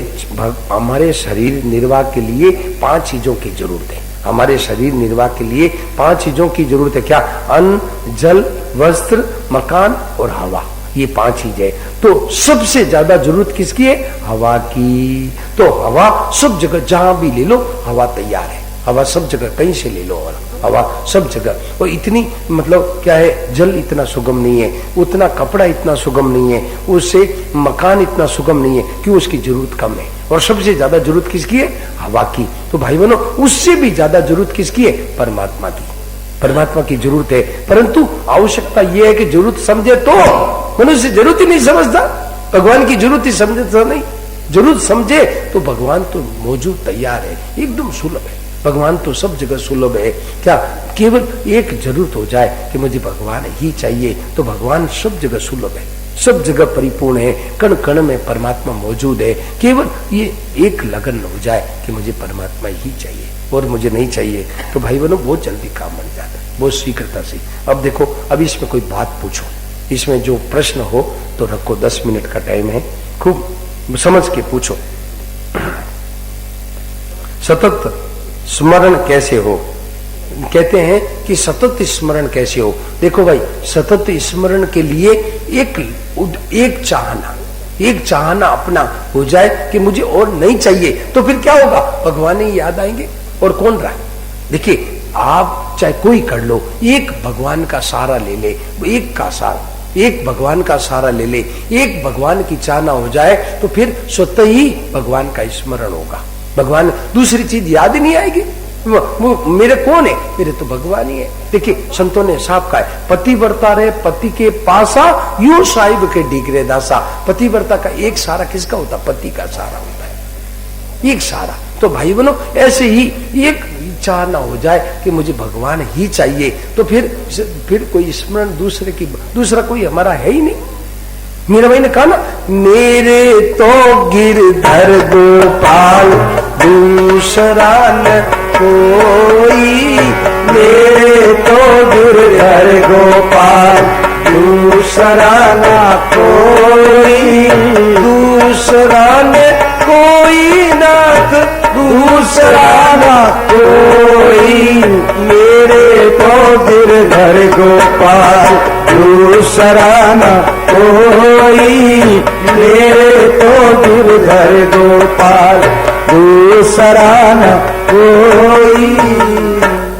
B: हमारे शरीर निर्वाह के लिए 5 चीजों की जरूरत है, हमारे शरीर निर्वाह के लिए 5 चीजों की जरूरत है, क्या, अन्न, जल, वस्त्र, मकान और हवा, ये 5 चीजें। तो सबसे ज्यादा जरूरत किसकी है, हवा की। तो हवा सब जगह जहां भी ले लो, हवा तैयार है, हवा सब जगह, कहीं से ले लो, और हवा सब जगह। और इतनी, मतलब क्या है, जल इतना सुगम नहीं है, उतना कपड़ा इतना सुगम नहीं है, उससे मकान इतना सुगम नहीं है, क्यों, उसकी जरूरत कम है। और सबसे ज्यादा जरूरत किसकी है, हवा की। तो भाई बहनों, उससे भी ज्यादा जरूरत किसकी है, परमात्मा की, परमात्मा की जरूरत है। परंतु आवश्यकता यह है कि जरूरत समझे तो, मनुष्य जरूरत ही नहीं समझता, भगवान की जरूरत ही समझता नहीं। जरूरत समझे तो भगवान तो मौजूद तैयार है, एकदम सुलभ है, भगवान तो सब जगह सुलभ है। क्या, केवल एक जरूरत हो जाए कि मुझे भगवान ही चाहिए, तो भगवान सब जगह सुलभ है, सब जगह परिपूर्ण है, कण कण में परमात्मा मौजूद है। केवल ये एक लगन हो जाए कि मुझे परमात्मा ही चाहिए और मुझे नहीं चाहिए, तो भाई बहनों बहुत जल्दी काम बन जाता है, बहुत शीघ्रता से। अब देखो, अब इसमें कोई बात पूछो, इसमें जो प्रश्न हो तो रखो, 10 मिनट का टाइम है, खूब समझ के पूछो। सतत स्मरण कैसे हो? कहते हैं कि सतत स्मरण कैसे हो। देखो भाई, सतत स्मरण के लिए एक चाहना अपना हो जाए कि मुझे और नहीं चाहिए, तो फिर क्या होगा? भगवान ही याद आएंगे और कौन रहा। देखिए, आप चाहे कोई कर लो, एक भगवान का सहारा ले ले, एक भगवान का सहारा ले ले, एक भगवान की चाहना हो जाए तो फिर स्वतः ही भगवान का स्मरण होगा। भगवान, दूसरी चीज याद ही नहीं आएगी। वो मेरे कौन है? मेरे तो भगवान ही है। देखिए, संतों ने साफ कहा है, पतिव्रता रे पति के पासा, यू साहिब के डीगरे दासा। पतिव्रता का एक सहारा किसका होता? पति का सहारा होता है, एक सहारा। तो भाई बहनों, ऐसे ही एक चाहना हो जाए कि मुझे भगवान ही चाहिए, तो फिर कोई स्मरण दूसरा कोई हमारा है ही नहीं। मीरा भाई ने कहा ना, मेरे तो गिरधर गोपाल दूसरा न कोई, मेरे तो गिरधर गोपाल दूसरा न कोई, दूसरा न कोई नाथ, दूसरा न कोई, मेरे तो गिरधर गोपाल दूसरा न कोई, मेरे तो गिरधर गोपाल दूसरा न कोई।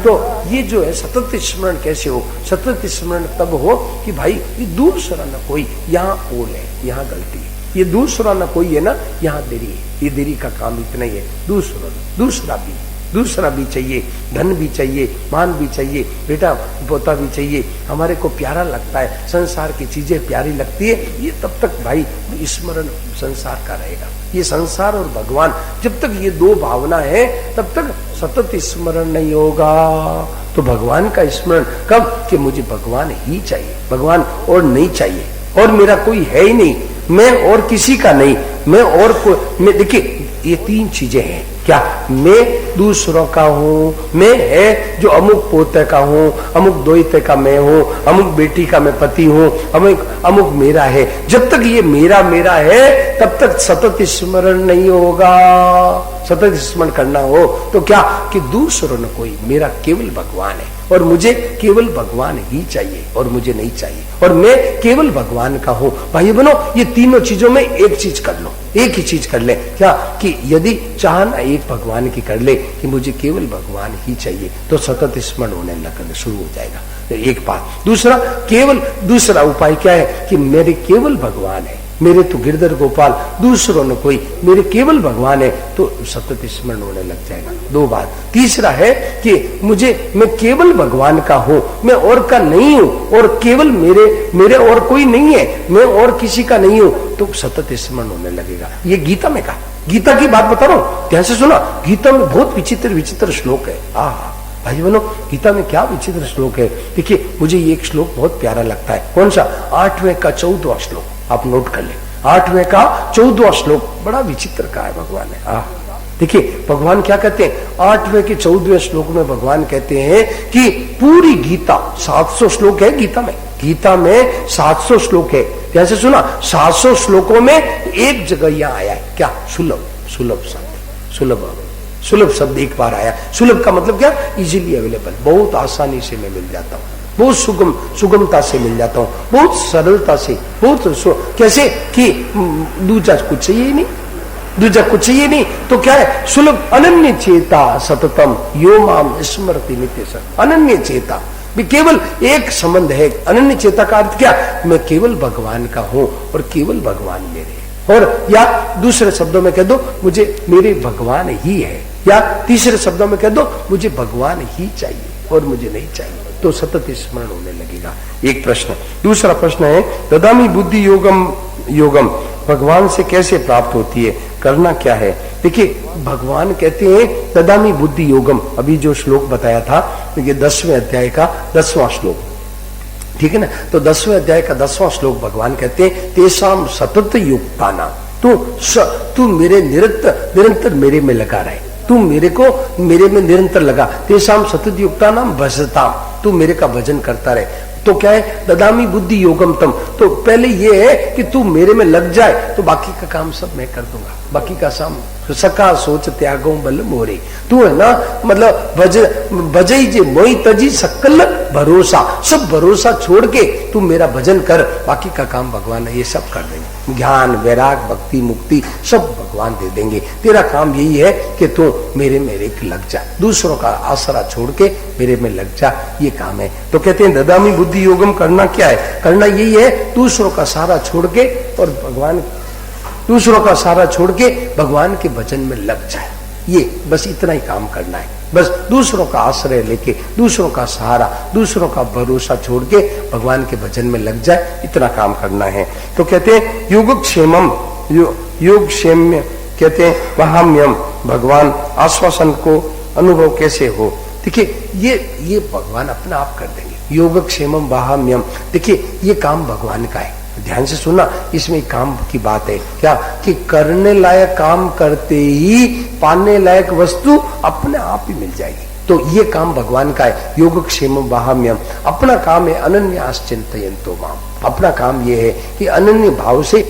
B: तो ये जो है सतत स्मरण कैसे हो? सतत स्मरण तब हो कि भाई ये दूसरा न कोई, यहाँ ओल है, यहाँ गलती है, ये दूसरा न कोई है ना, यहाँ देरी है, ये देरी का काम इतना ही है। दूसरा भी चाहिए, धन भी चाहिए, मान भी चाहिए, बेटा पोता भी चाहिए, हमारे को प्यारा लगता है, संसार की चीजें प्यारी लगती है, ये तब तक भाई स्मरण संसार का रहेगा। ये संसार और भगवान, जब तक ये दो भावना है तब तक सतत स्मरण नहीं होगा। तो भगवान का स्मरण कब? कि मुझे भगवान ही चाहिए, भगवान और नहीं चाहिए, और मेरा कोई है ही नहीं, मैं और किसी का नहीं, मैं देखिए, ये 3 चीजें हैं। क्या? मैं दूसरों का हूँ, मैं है जो अमुक पोते का हूँ, अमुक दोहिते का मैं हूँ, अमुक बेटी का मैं पति हूँ, अमुक मेरा है। जब तक ये मेरा है तब तक सतत स्मरण नहीं होगा। सतत स्मरण करना हो तो क्या? कि दूसरों न कोई, मेरा केवल भगवान है और मुझे केवल भगवान ही चाहिए और मुझे नहीं चाहिए, और मैं केवल भगवान का हूँ। भाई बहनों, ये तीनों चीजों में एक चीज कर लो, एक ही चीज कर ले। क्या? कि यदि चाहना एक भगवान की कर ले कि मुझे केवल भगवान ही चाहिए, तो सतत स्मरण होने लगना शुरू हो जाएगा। तो एक बात। दूसरा उपाय क्या है? कि मेरे केवल भगवान है, मेरे तो गिरधर गोपाल दूसरों ने कोई, मेरे केवल भगवान है, तो सतत स्मरण होने लग जाएगा। 2 बात। तीसरा है कि मैं केवल भगवान का हूँ, मैं और का नहीं हूँ, और केवल मेरे और कोई नहीं है, मैं और किसी का नहीं हूँ, तो सतत स्मरण होने लगेगा। ये गीता में कहा, गीता की बात बता रहा हूँ, ध्यान से सुना। गीता में बहुत विचित्र श्लोक है। भाई बहनों, गीता में क्या विचित्र श्लोक है। देखिए, मुझे ये एक श्लोक बहुत प्यारा लगता है। कौन सा? 8वें का 14वां श्लोक, आप नोट कर ले। 8वें का 14वां श्लोक बड़ा विचित्र का है भगवान ने। देखिए, भगवान क्या कहते हैं? 8वें के 14वें श्लोक में भगवान कहते हैं कि पूरी गीता 700 श्लोक है। गीता में 700 श्लोक है। जैसे सुना, 700 श्लोकों में एक जगह यहां आया है। क्या? सुलभ शब्द एक बार आया। सुलभ का मतलब क्या? इजीली अवेलेबल, बहुत आसानी से मैं मिल जाता हूँ, बहुत सुगमता से मिल जाता हूँ, बहुत सरलता से, कैसे कि दूजा कुछ चाहिए नहीं, तो क्या है? सुलभ अनन्य चेता सततम यो माम स्मरति नित्य सत। अनन्य चेता भी केवल एक संबंध है। अनन्य चेता का अर्थ क्या? मैं केवल भगवान का हूं और केवल भगवान मेरे, और या दूसरे शब्दों में कह दो, मुझे मेरे भगवान ही है, या तीसरे शब्दों में कह दो, मुझे भगवान ही चाहिए और मुझे नहीं चाहिए, तो सतत स्मरण होने लगेगा। एक प्रश्न। दूसरा प्रश्न है, ददामी बुद्धि योगम भगवान से कैसे प्राप्त होती है, करना क्या है? देखिए, भगवान कहते हैं ददामी बुद्धि योगम। अभी जो श्लोक बताया था, ये 10वें अध्याय का 10वां श्लोक। ठीक है ना। तो 10वें अध्याय का 10वां श्लोक भगवान कहते हैं तेषाम सतत युक्तानाम, तू मेरे निरंतर मेरे में लगा रहे, तू मेरे में निरंतर लगा। तेषाम सतत युक्तानाम भजताम, तू मेरे का भजन करता रहे। तो क्या है, ददामी बुद्धि योगम तम, तो पहले ये है कि तू मेरे में लग जाए तो बाकी का काम सब मैं कर दूंगा, बाकी का काम सका सोच त्यागो बल मोरे। तू है ना, मतलब भजई जे मोई तजी सकल भरोसा, सब भरोसा छोड़ के तू मेरा भजन कर, बाकी का काम भगवान ये सब कर देंगे। ज्ञान वैराग भक्ति मुक्ति सब भगवान दे देंगे। तेरा काम यही है कि तू मेरे लग जा, दूसरों का आसरा छोड़ के मेरे में लग जा, ये काम है। तो कहते हैं ददामी बुद्धि योगम, करना क्या है, करना यही है दूसरों का सहारा छोड़ के और दूसरों का सहारा छोड़ के भगवान के भजन में लग जाए। ये बस इतना ही काम करना है, बस दूसरों का आश्रय लेके, दूसरों का सहारा, दूसरों का भरोसा छोड़ के भगवान के भजन में लग जाए, इतना काम करना है। तो कहते हैं योगक्षेमम, योगक्षेम्य कहते हैं वहाम्यम, भगवान आश्वासन को अनुभव कैसे हो। देखिए ये भगवान अपना आप कर देंगे। योगक्षेमम वहाम्यम, देखिए ये काम भगवान का है, ध्यान से सुनना, इसमें काम की बात है क्या कि करने लायक काम करते ही पाने लायक वस्तु अपने आप ही मिल जाएगी। तो ये काम भगवान का है, योगक्षेम वहाम्यम। अपना काम है अनन्यास चिंतयन्तो माम, अपना काम ये है कि अनन्य भाव से